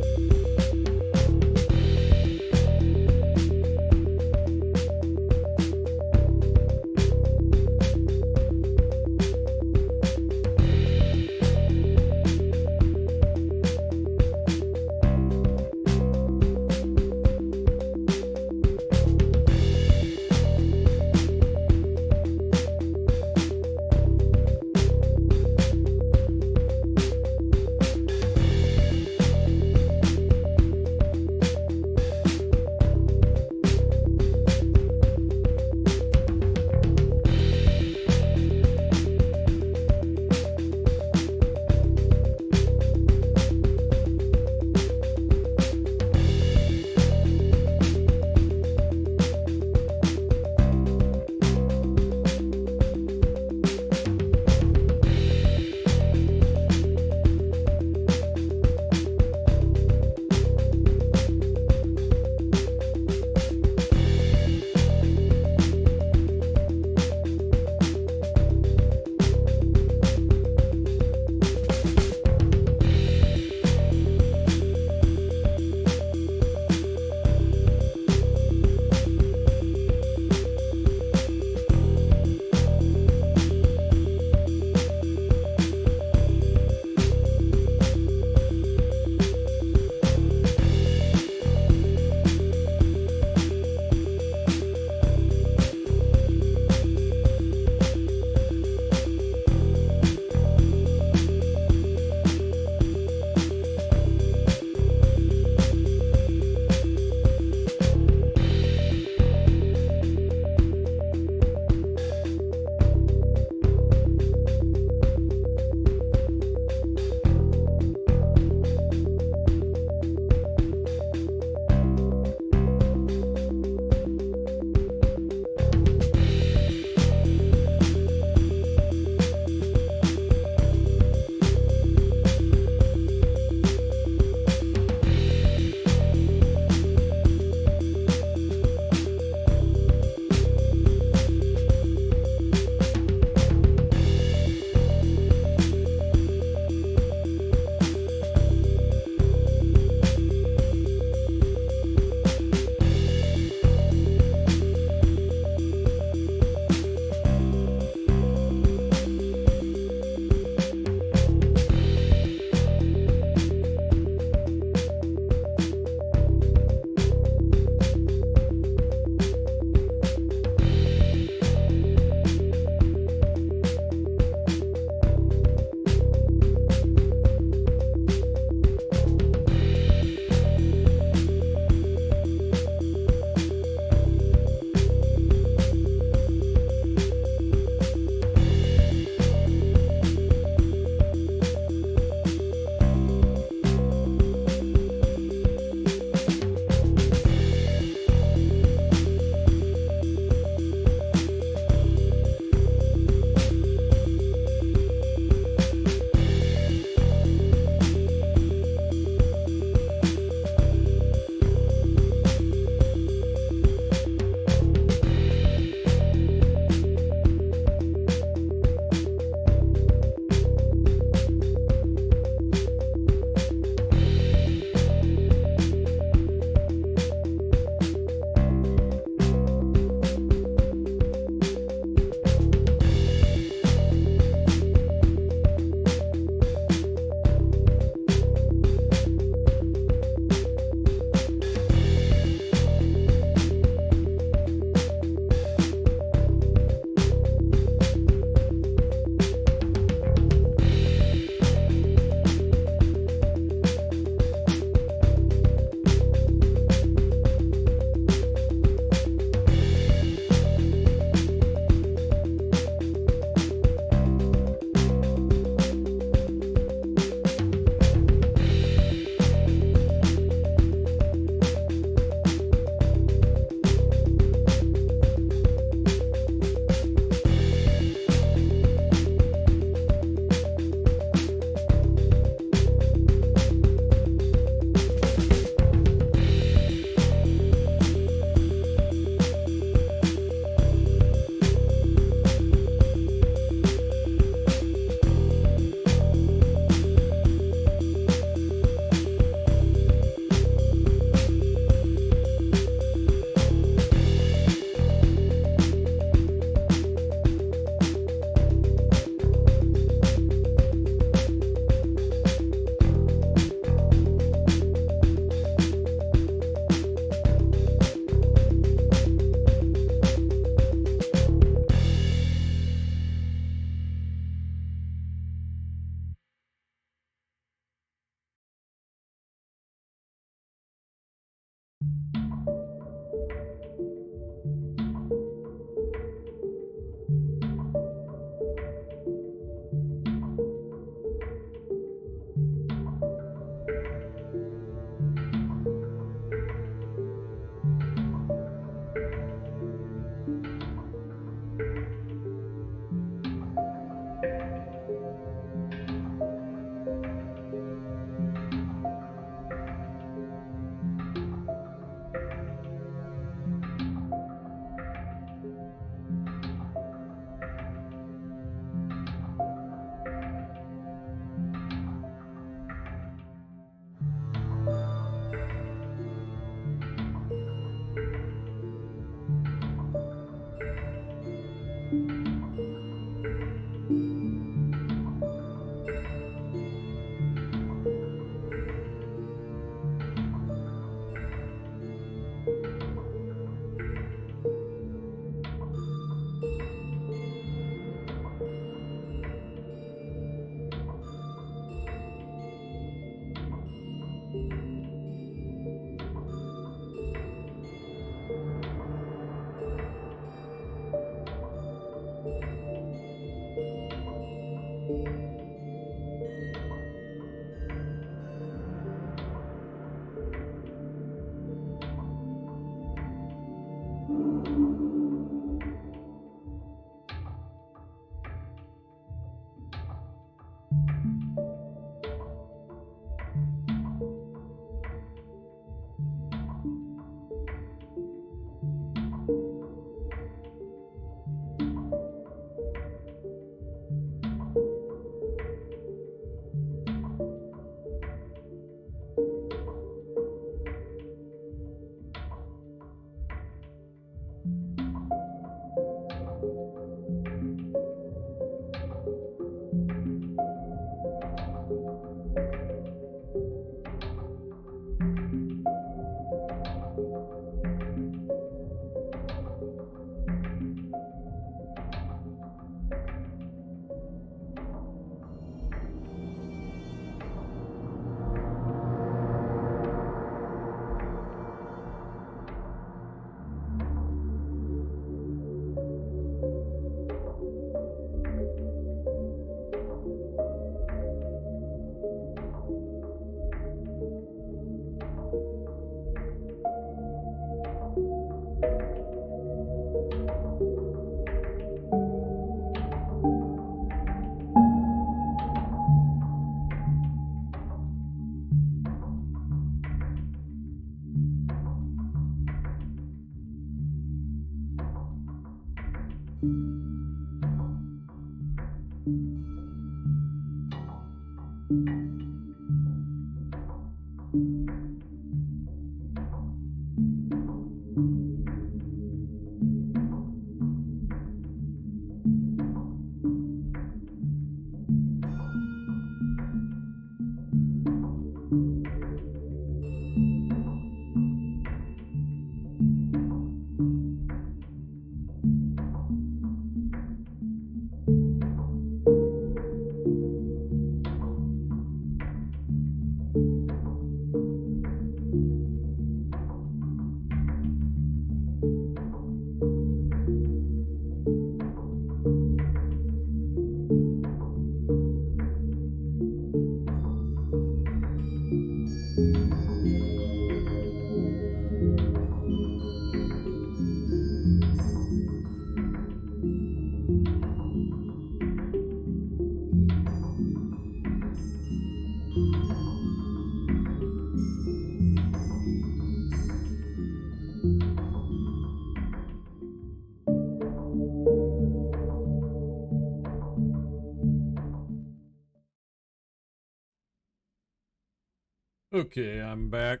Okay, I'm back.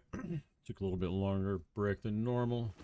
Took a little bit longer break than normal.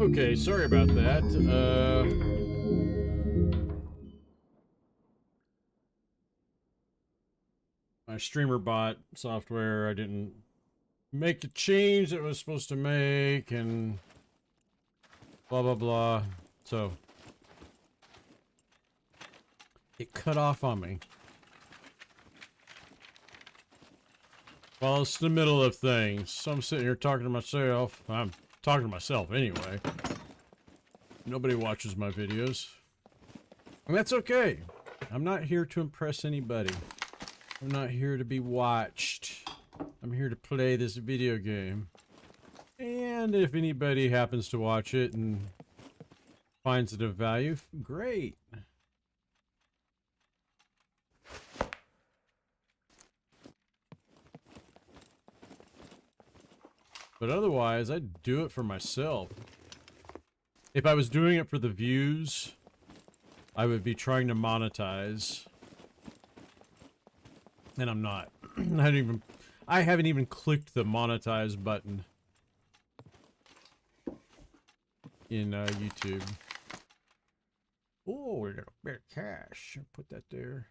Okay, sorry about that. My streamer bot software, I didn't make a change that it was supposed to make, and blah, blah, blah. So, it cut off on me. Well, it's the middle of things. So I'm sitting here talking to myself. I'm talking to myself anyway. Nobody watches my videos. And that's okay. I'm not here to impress anybody. I'm not here to be watched. I'm here to play this video game. And if anybody happens to watch it and finds it of value, great. But otherwise, I'd do it for myself. If I was doing it for the views, I would be trying to monetize. And I'm not. I haven't even clicked the monetize button in YouTube. Oh, a little bit of cash. Put that there.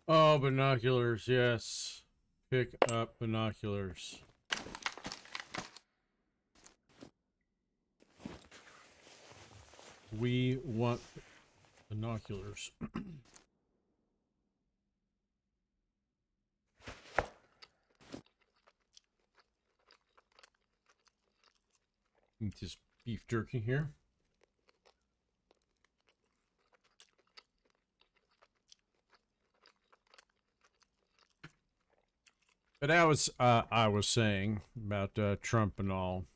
Oh, binoculars, yes. Pick up binoculars. We want binoculars. Eat this beef jerky here. But I was saying about Trump and all.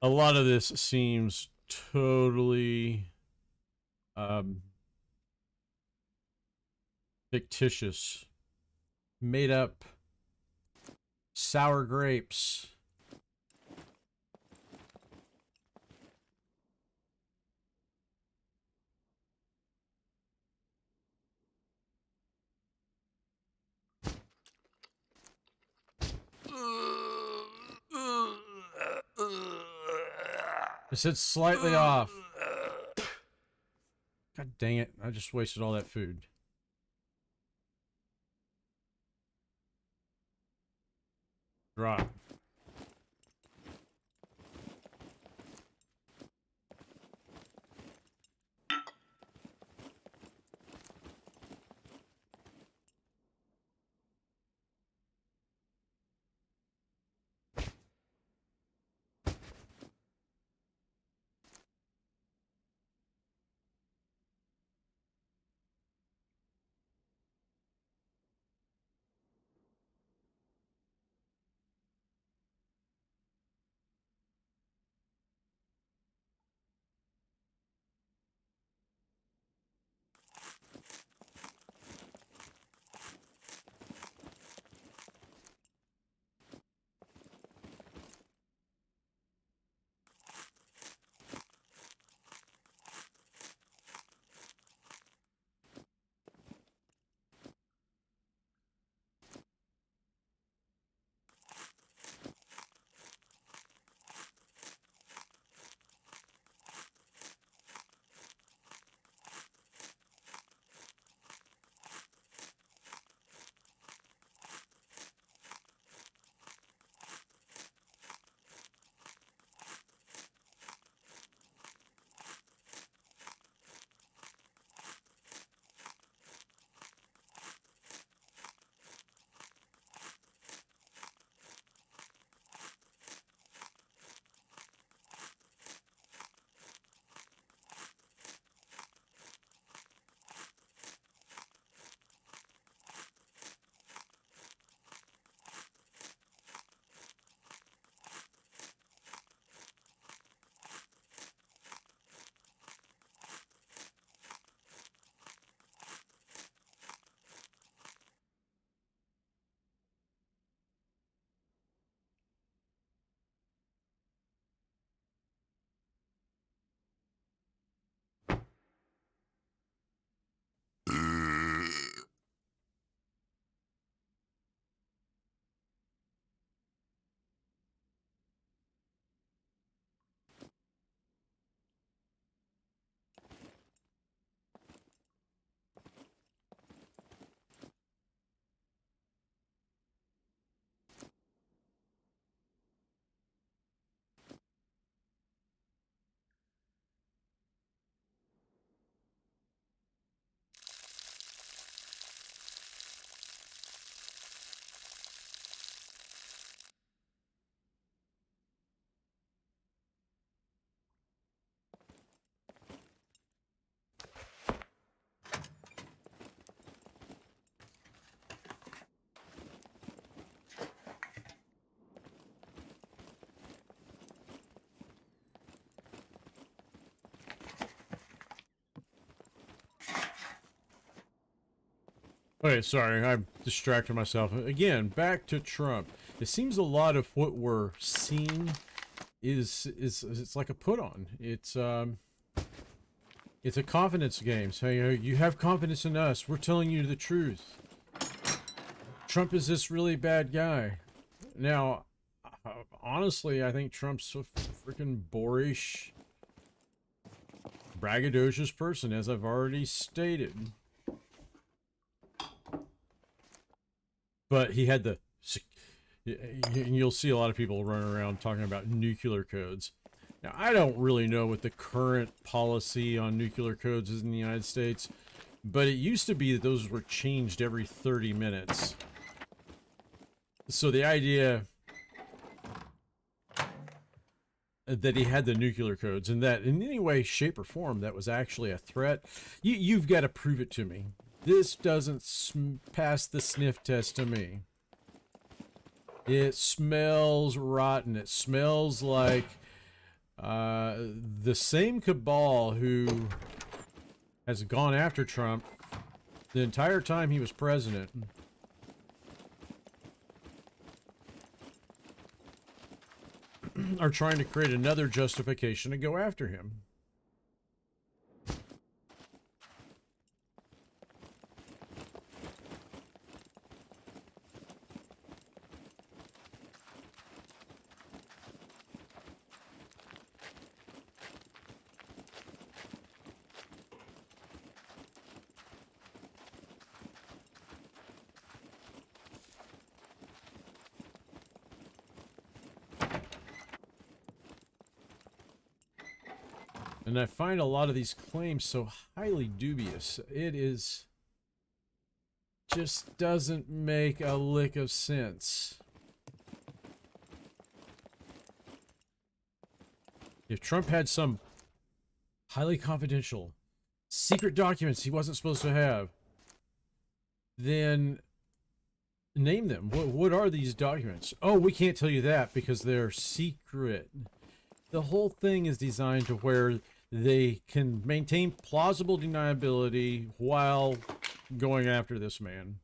A lot of this seems totally fictitious, made up, sour grapes. I said slightly off. God dang it, I just wasted all that food. Drop. Okay, sorry, I distracted myself. Again, back to Trump. It seems a lot of what we're seeing is it's like a put on. It's It's a confidence game. So you have confidence in us. We're telling you the truth. Trump is this really bad guy. Now, honestly, I think Trump's a freaking boorish, braggadocious person, as I've already stated. But he had the... And you'll see a lot of people running around talking about nuclear codes. Now, I don't really know what the current policy on nuclear codes is in the United States, but it used to be that those were changed every 30 minutes. So the idea that he had the nuclear codes and that in any way, shape, or form that was actually a threat, you've got to prove it to me. This doesn't pass the sniff test to me. It smells rotten. It smells like the same cabal who has gone after Trump the entire time he was president. Are trying to create another justification to go after him. And I find a lot of these claims so highly dubious. It is... just doesn't make a lick of sense. If Trump had some highly confidential, secret documents he wasn't supposed to have, then name them. What are these documents? Oh, we can't tell you that because they're secret. The whole thing is designed to where they can maintain plausible deniability while going after this man.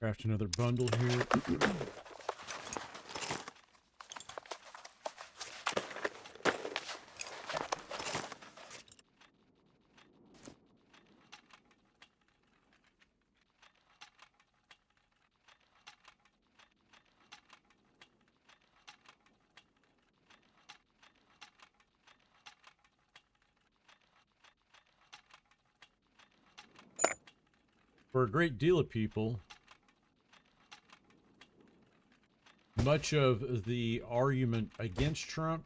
Craft another bundle here. For a great deal of people, much of the argument against Trump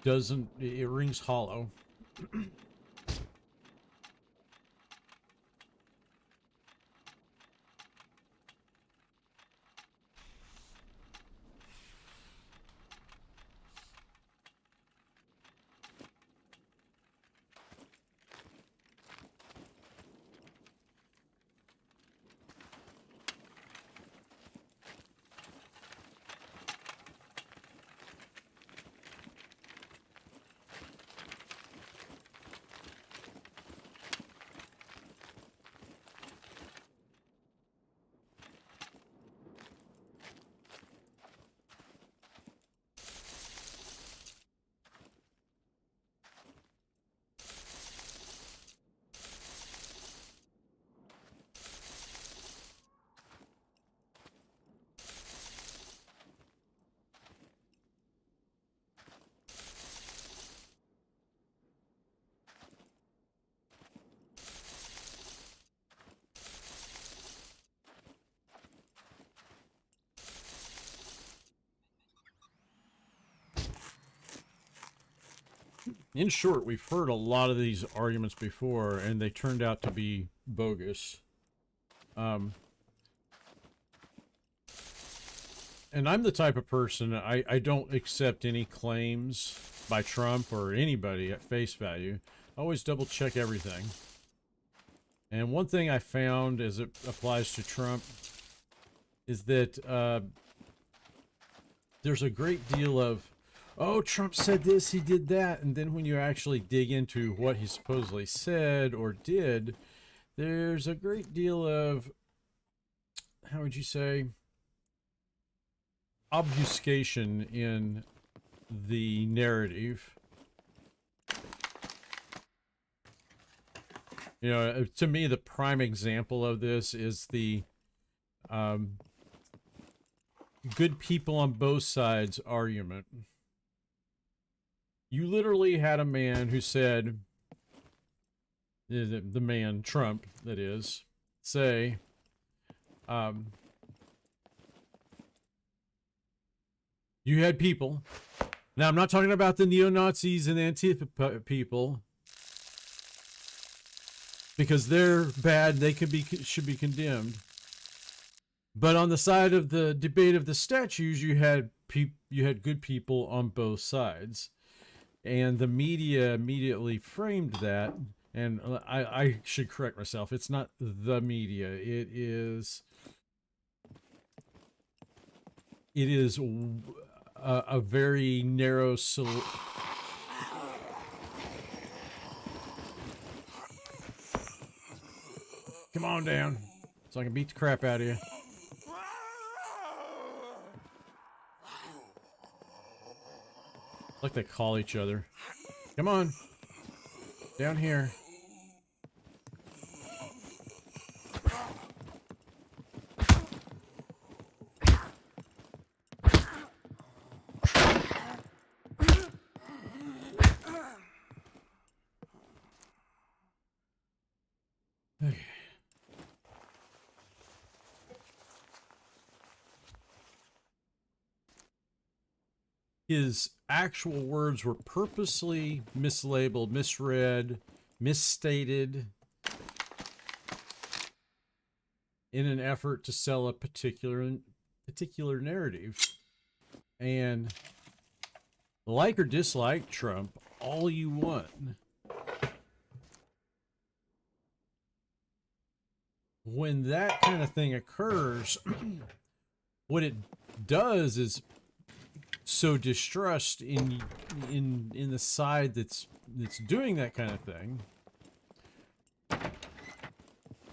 it rings hollow. In short, we've heard a lot of these arguments before, and they turned out to be bogus. And I'm the type of person, I don't accept any claims by Trump or anybody at face value. I always double check everything. And one thing I found as it applies to Trump is that there's a great deal of, oh, Trump said this, he did that, and then when you actually dig into what he supposedly said or did, there's a great deal of, how would you say, obfuscation in the narrative. You know, to me, the prime example of this is the good people on both sides argument. You literally had a man who said, the man, Trump, that is, say, you had people. Now, I'm not talking about the neo-Nazis and Antifa people, because they're bad, they should be condemned. But on the side of the debate of the statues, you had good people on both sides. And the media immediately framed that, and I should correct myself. It's not the media. It is a very narrow Come on down, so I can beat the crap out of you. Like they call each other. Come on. Down here. Okay. His actual words were purposely mislabeled, misread, misstated in an effort to sell a particular narrative. And like or dislike Trump, all you want. When that kind of thing occurs, what it does is sow distrust in the side that's doing that kind of thing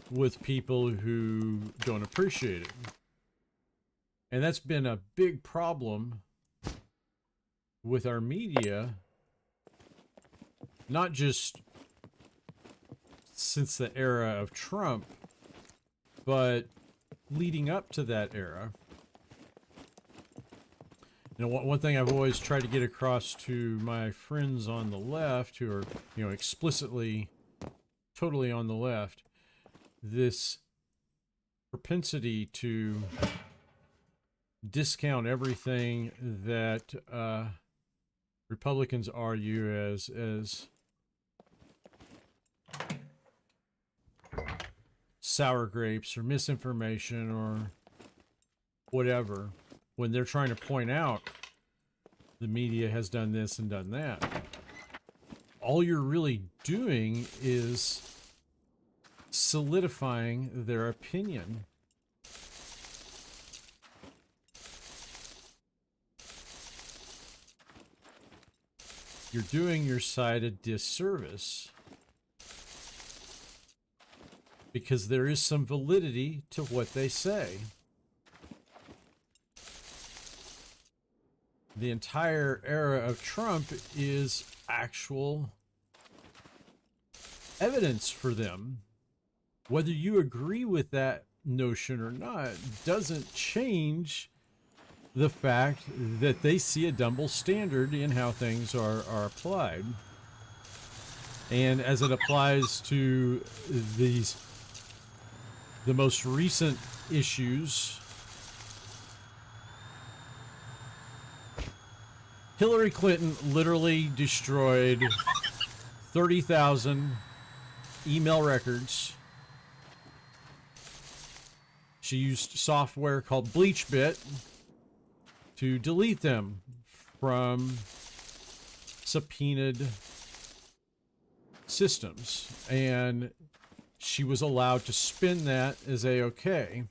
with people who don't appreciate it. And that's been a big problem with our media, not just since the era of Trump, but leading up to that era. You know, one thing I've always tried to get across to my friends on the left, who are, you know, explicitly totally on the left, this propensity to discount everything that Republicans argue as sour grapes or misinformation or whatever, when they're trying to point out the media has done this and done that. All you're really doing is solidifying their opinion. You're doing your side a disservice, because there is some validity to what they say. The entire era of Trump is actual evidence for them. Whether you agree with that notion or not doesn't change the fact that they see a double standard in how things are applied. And as it applies to the most recent issues, Hillary Clinton literally destroyed 30,000 email records. She used software called BleachBit to delete them from subpoenaed systems, and she was allowed to spin that as a-okay.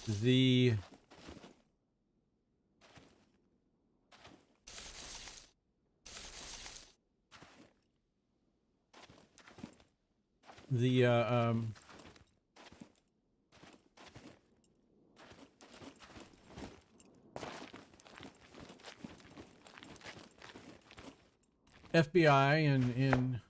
The FBI and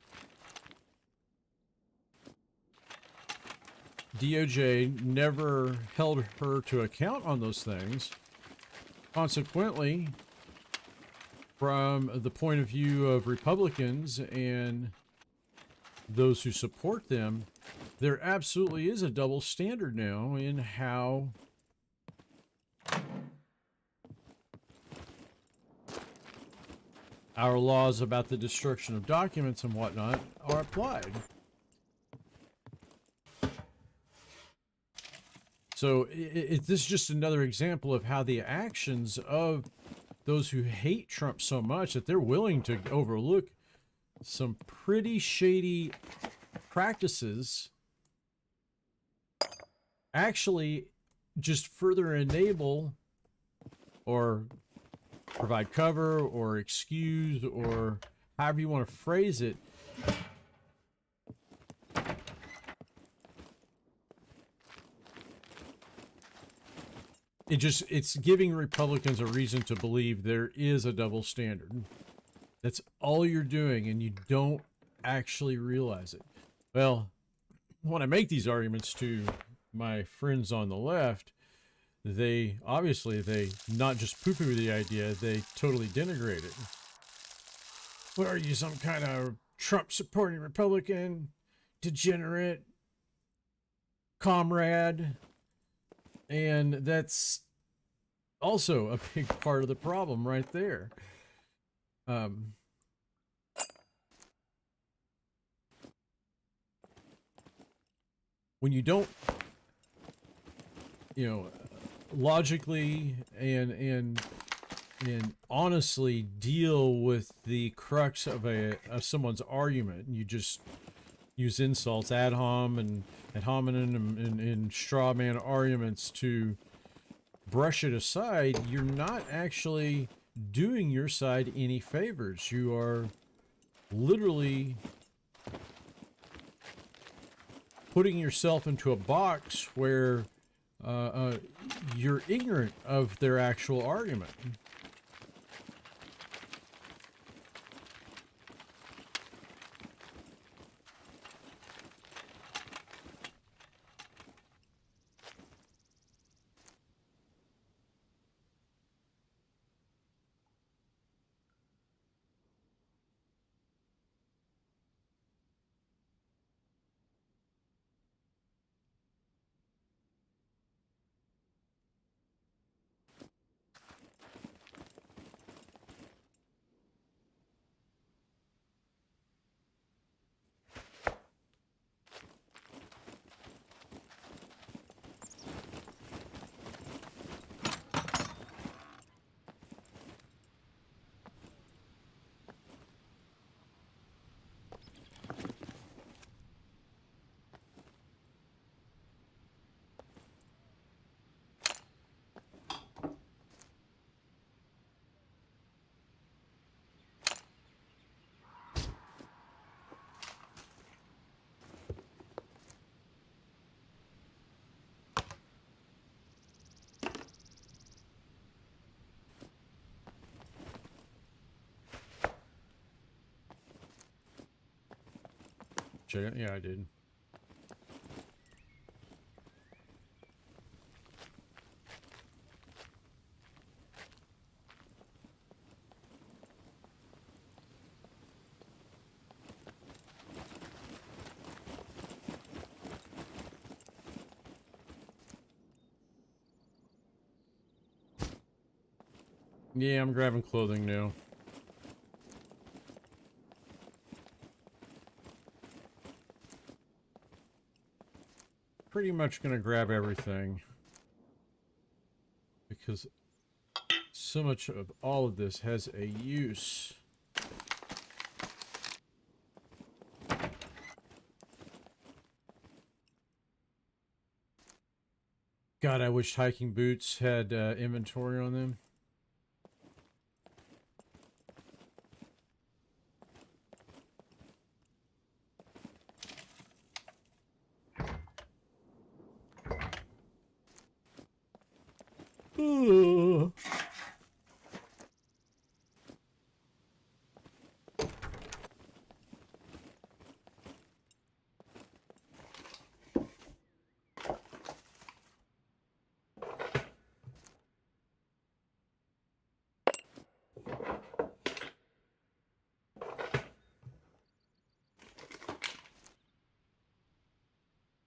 DOJ never held her to account on those things. Consequently, from the point of view of Republicans and those who support them, there absolutely is a double standard now in how our laws about the destruction of documents and whatnot are applied. So this is just another example of how the actions of those who hate Trump so much that they're willing to overlook some pretty shady practices actually just further enable or provide cover or excuse, or however you want to phrase it, it's giving Republicans a reason to believe there is a double standard. That's all you're doing, and you don't actually realize it. Well, when I make these arguments to my friends on the left, they not just poo-poo the idea, they totally denigrate it. What are you, some kind of Trump-supporting Republican, degenerate, comrade? And that's also a big part of the problem right there. When you don't, logically and honestly deal with the crux of someone's argument, and you just use insults, ad hominem and straw man arguments to brush it aside, you're not actually doing your side any favors. You are literally putting yourself into a box where you're ignorant of their actual argument. Check it? Yeah, I did. Yeah, I'm grabbing clothing now. Pretty much gonna grab everything. Because so much of all of this has a use. God, I wish hiking boots had inventory on them.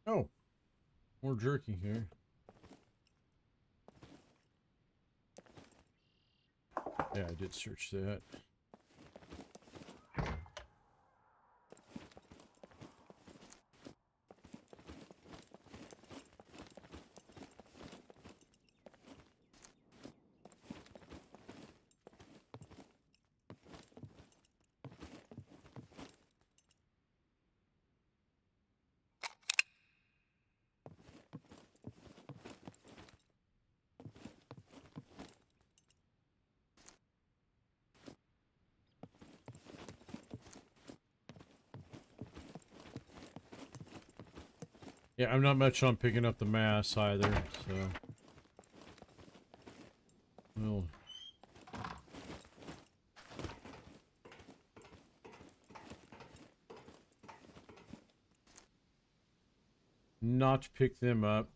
Oh, more jerky here. Yeah, I did search that. Yeah, I'm not much on picking up the mass either, so... We'll... not pick them up.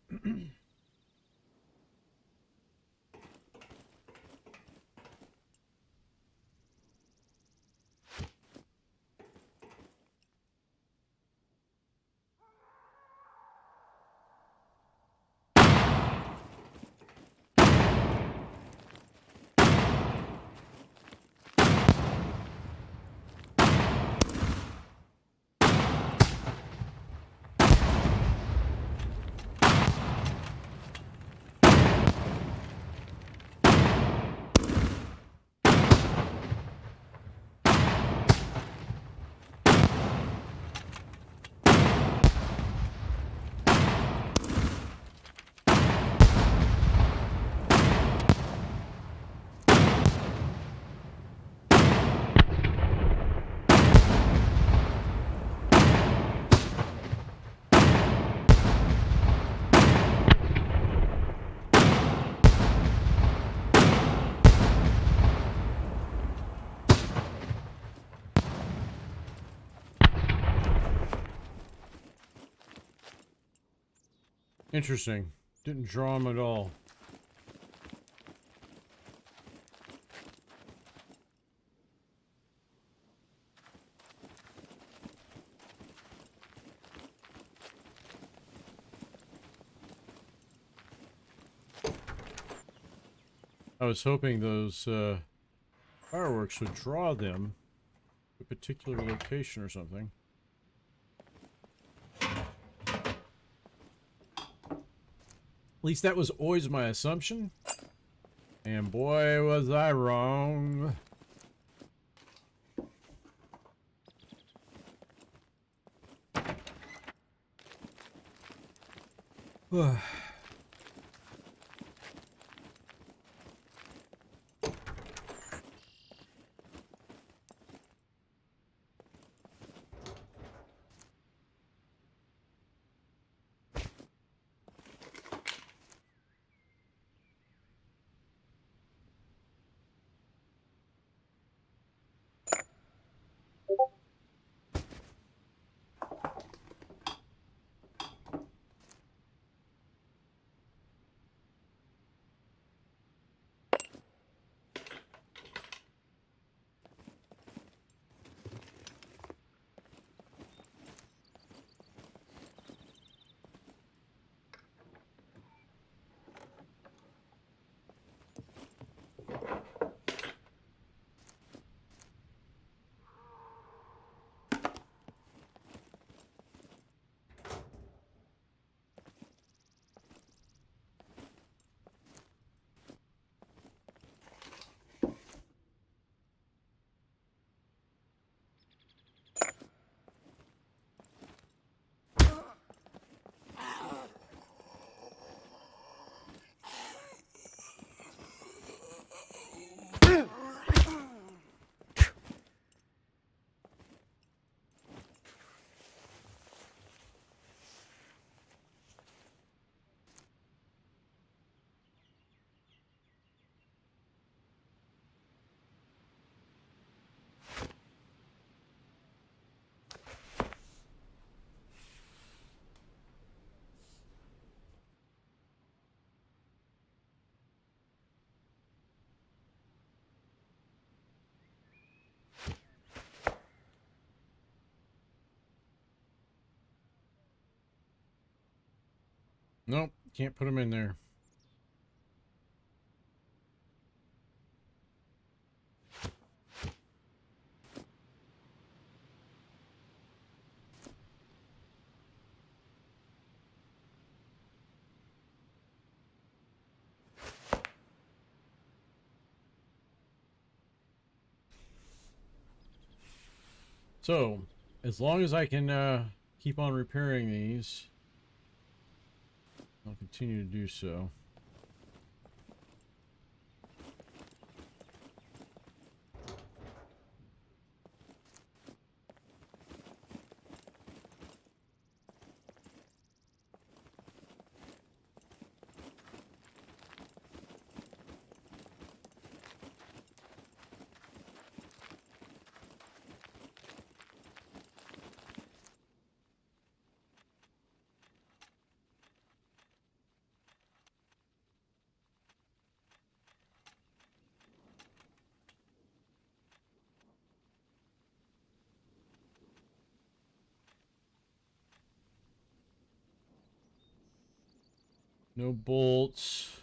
Interesting. Didn't draw them at all. I was hoping those fireworks would draw them to a particular location or something. At least that was always my assumption. And boy, was I wrong. Nope, can't put them in there. So, as long as I can keep on repairing these, I'll continue to do so. No bolts.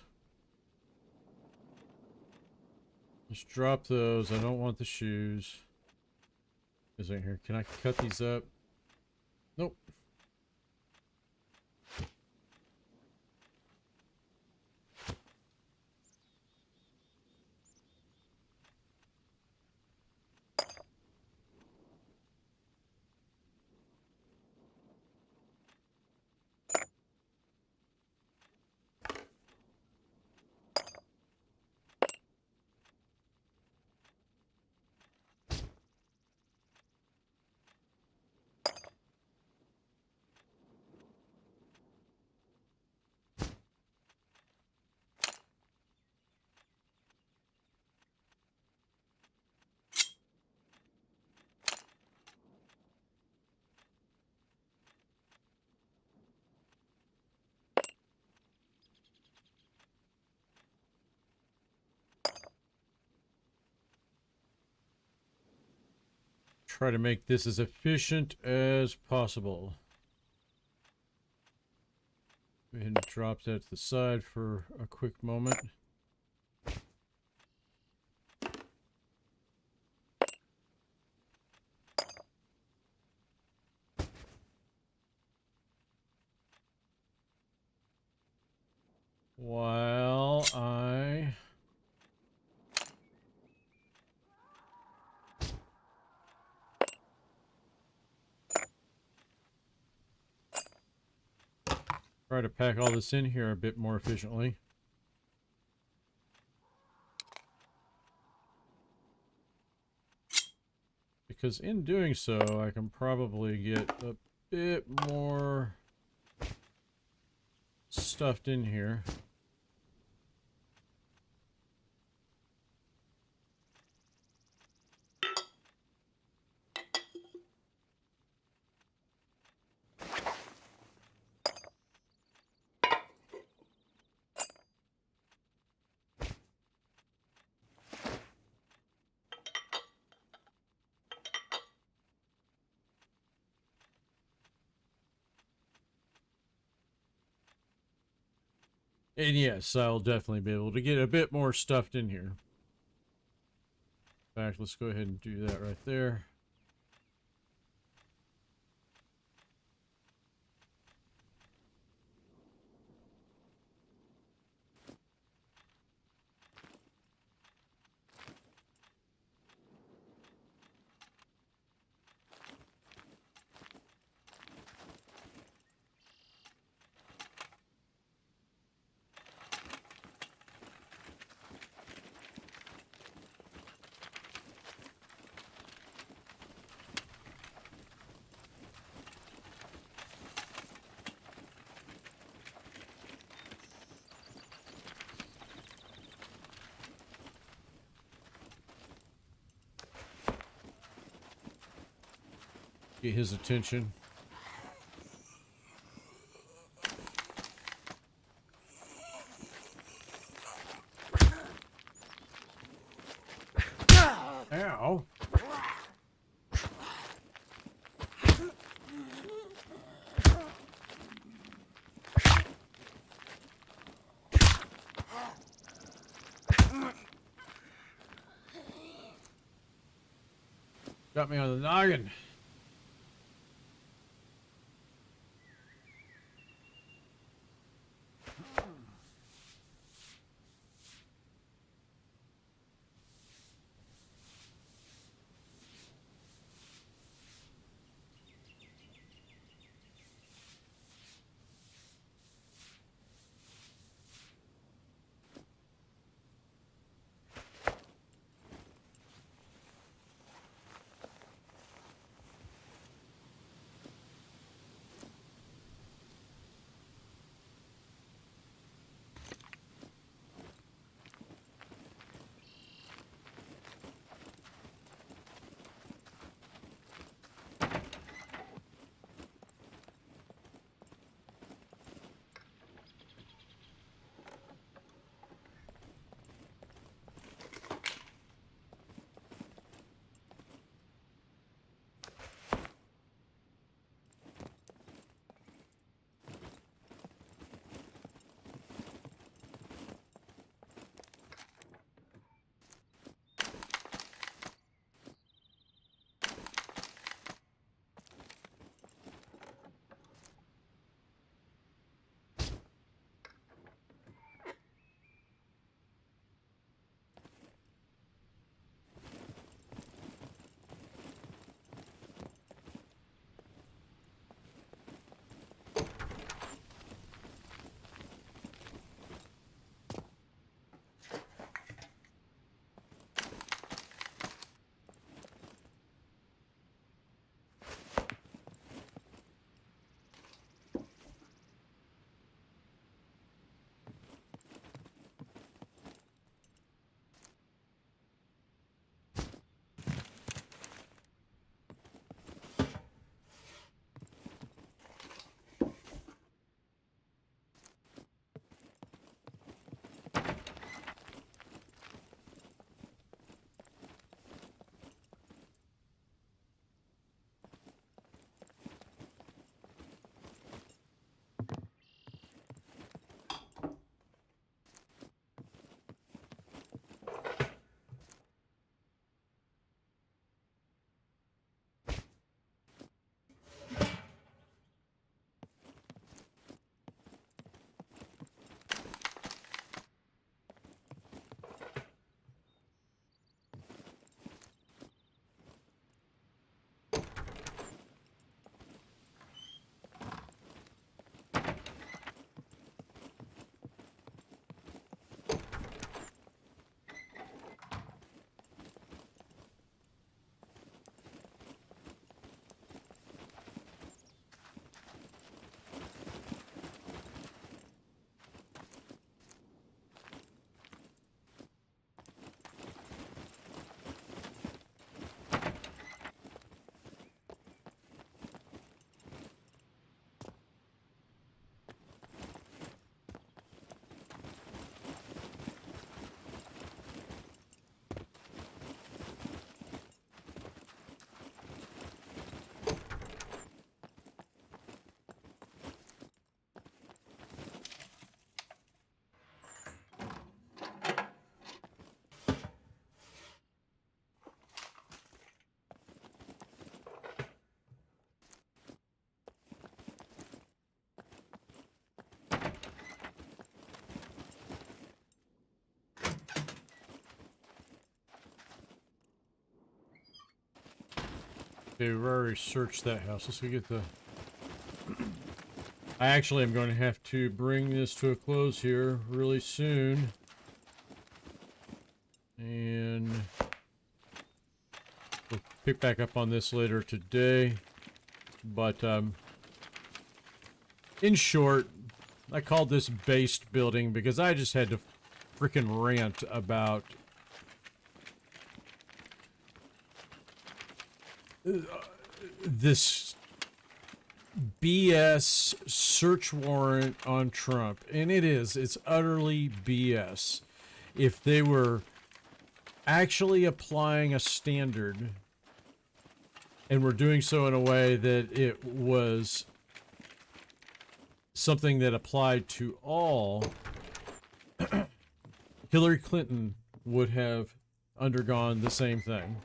Just drop those. I don't want the shoes. Is right here. Can I cut these up? Nope. Try to make this as efficient as possible. Go ahead and drop that to the side for a quick moment. While I try to pack all this in here a bit more efficiently. Because in doing so, I can probably get a bit more stuffed in here. And yes, I'll definitely be able to get a bit more stuffed in here. In fact, let's go ahead and do that right there. Get his attention. Ow. Got me on the noggin. Okay, we've already searched that house. Let's go get the... I actually am going to have to bring this to a close here really soon. And we'll pick back up on this later today. But, in short, I called this based building because I just had to freaking rant about this BS search warrant on Trump. And it's utterly BS. If they were actually applying a standard and were doing so in a way that it was something that applied to all, Hillary Clinton would have undergone the same thing.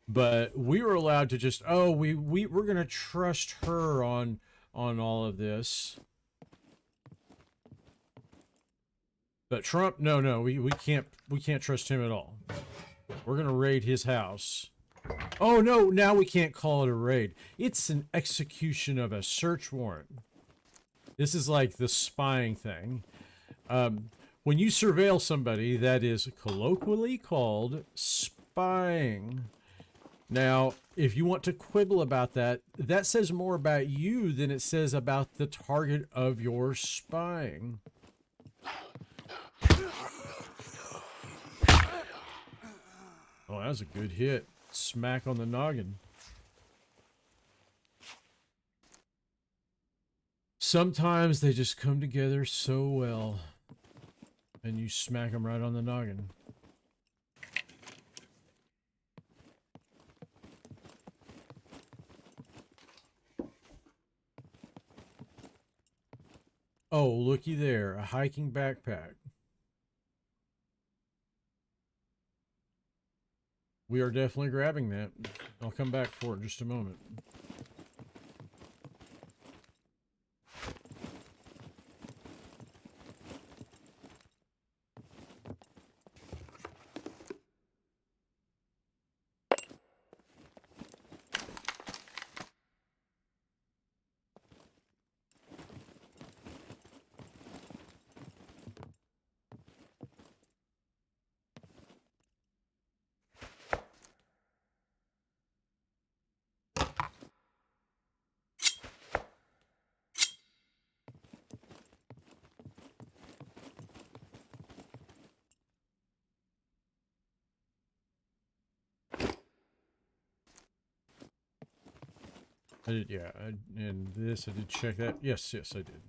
But we were allowed to just, oh, we're gonna trust her on all of this. But Trump, no, we can't trust him at all. We're gonna raid his house. Oh no, now we can't call it a raid. It's an execution of a search warrant. This is like the spying thing. When you surveil somebody, that is colloquially called spying. Now, if you want to quibble about that, that says more about you than it says about the target of your spying. Oh, that was a good hit. Smack on the noggin. Sometimes they just come together so well, and you smack them right on the noggin. Oh, looky there, a hiking backpack. We are definitely grabbing that. I'll come back for it in just a moment. I did, yeah, and this, I did check that. Yes, I did.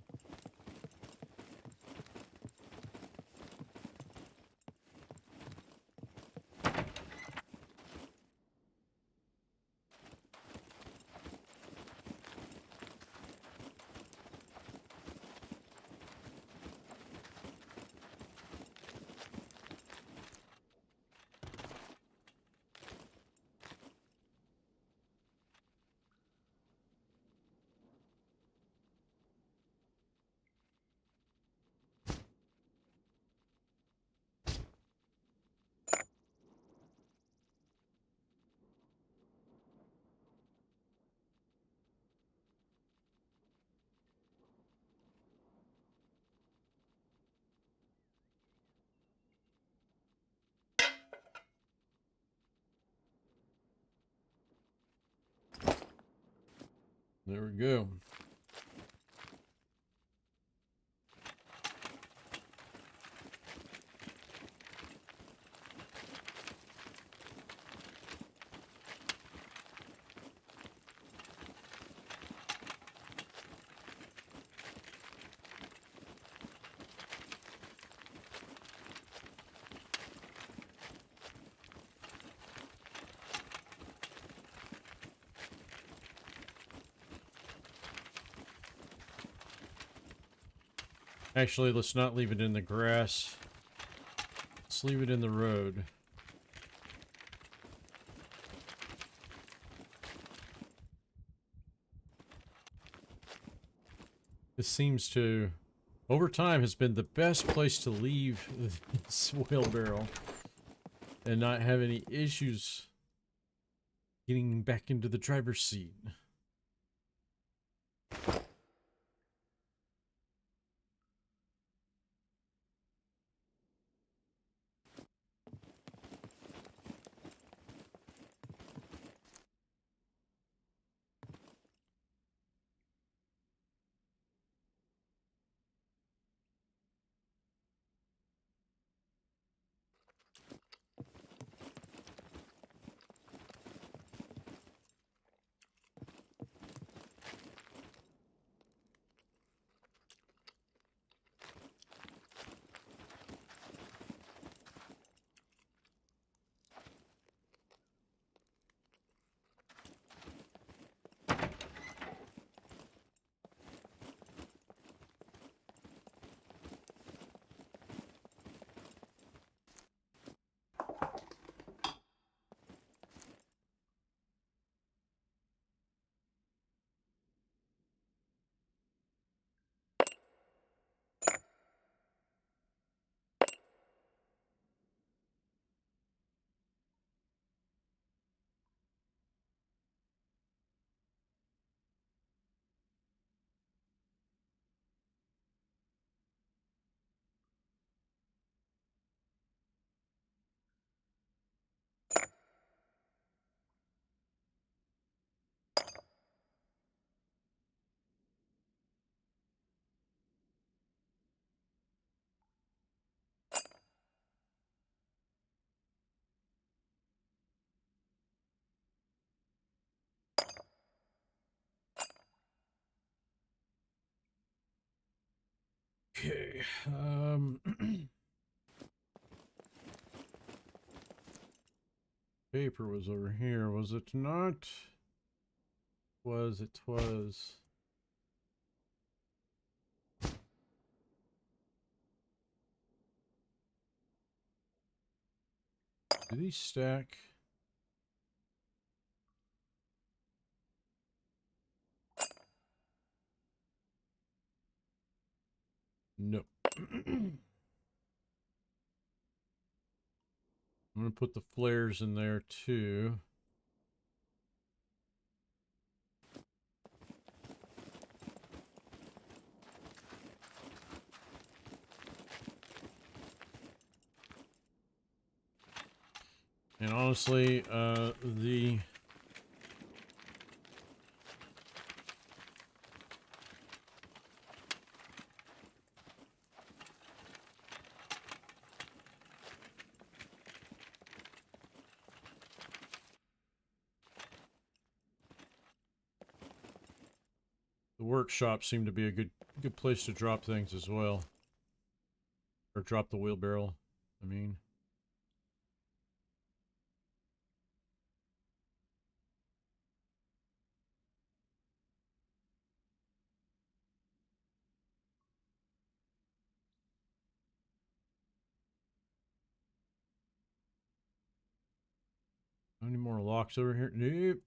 There we go. Actually, let's not leave it in the grass. Let's leave it in the road. This seems to, over time, has been the best place to leave this wheelbarrow and not have any issues getting back into the driver's seat. Okay. Paper was over here, was it not? It was. Do these stack? Nope. I'm gonna put the flares in there too. And honestly, the workshop seemed to be a good place to drop things as well. Or drop the wheelbarrow, I mean. Any more locks over here? Nope.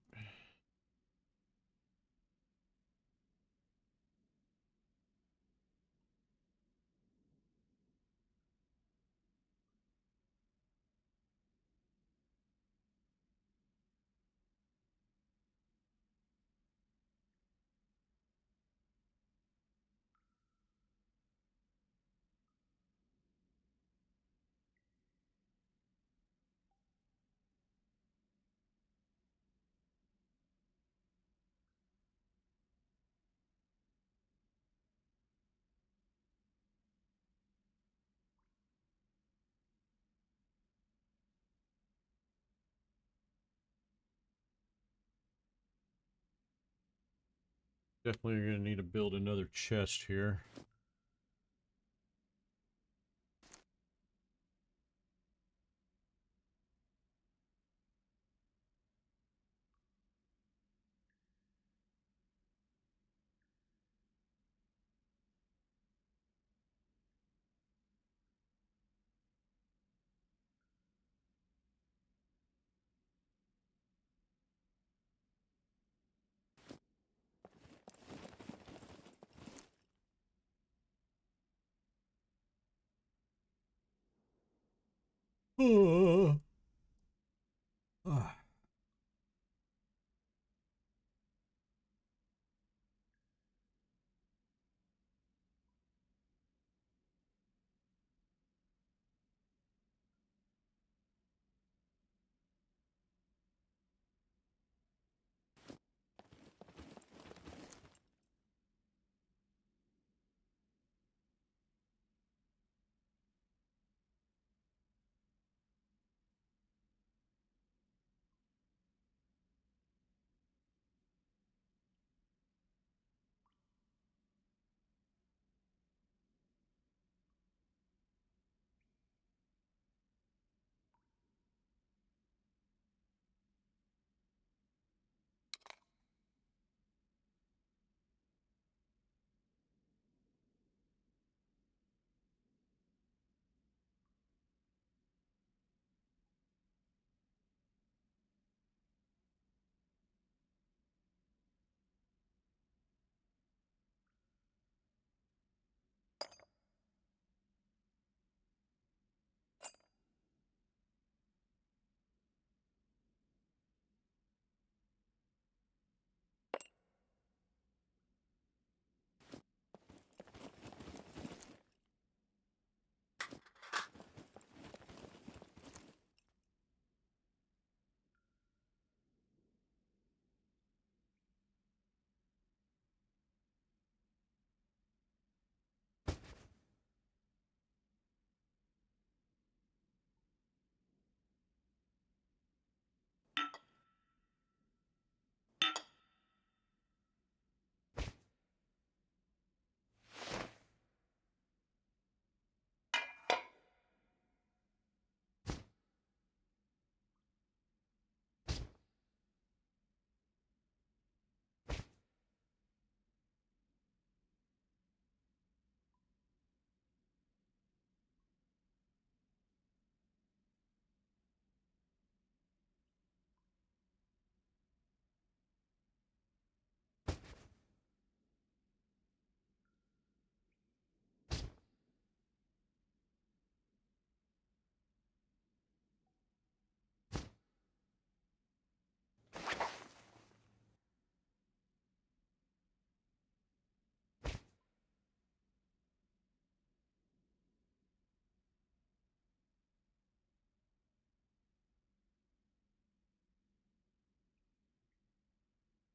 Definitely gonna need to build another chest here.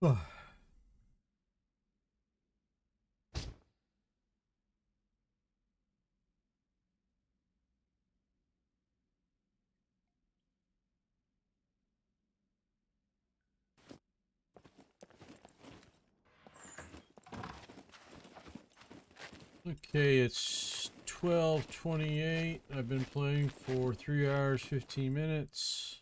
Okay, it's 12:28. I've been playing for 3 hours, 15 minutes.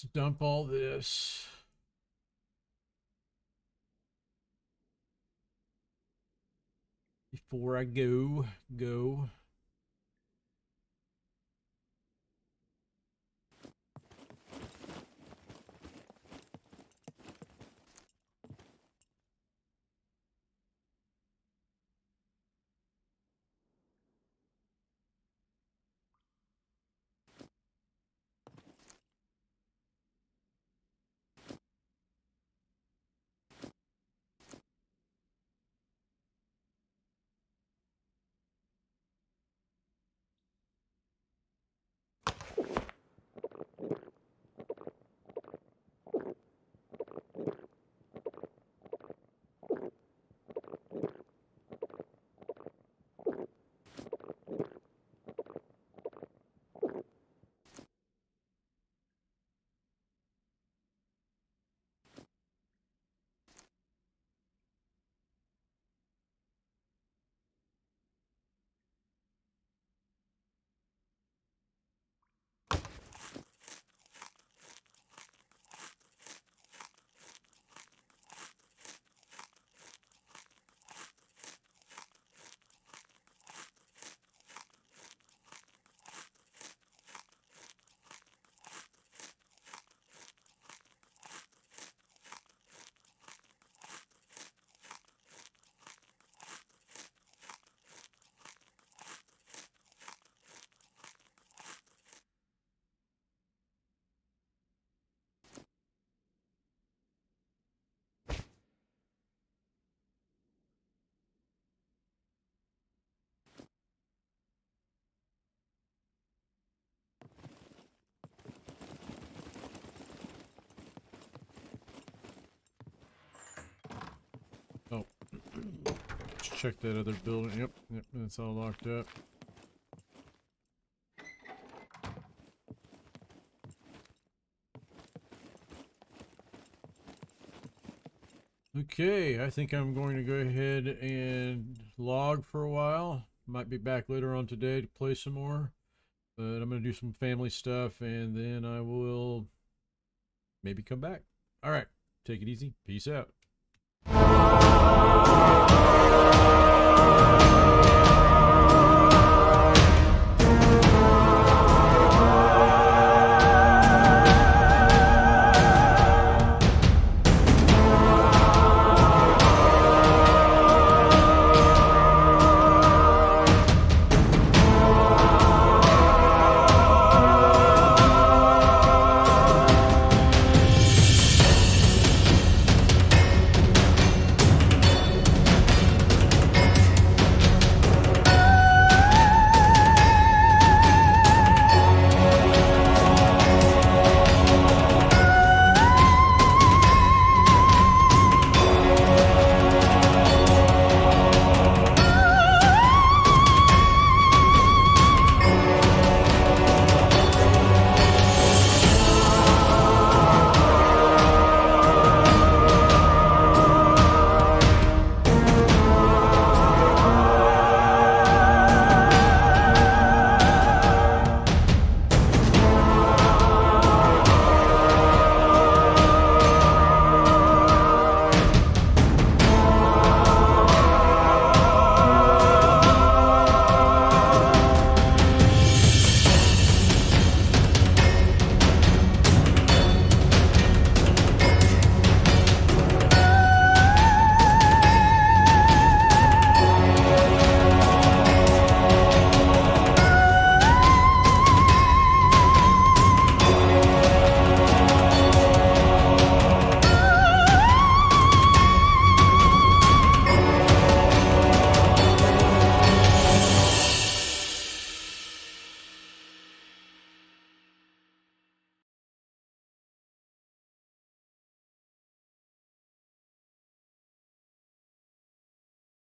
Let's dump all this. Before I go. check that other building. Yep, that's all locked up. Okay, I think I'm going to go ahead and log for a while. Might be back later on today to play some more. But I'm going to do some family stuff, and then I will maybe come back. All right, take it easy. Peace out.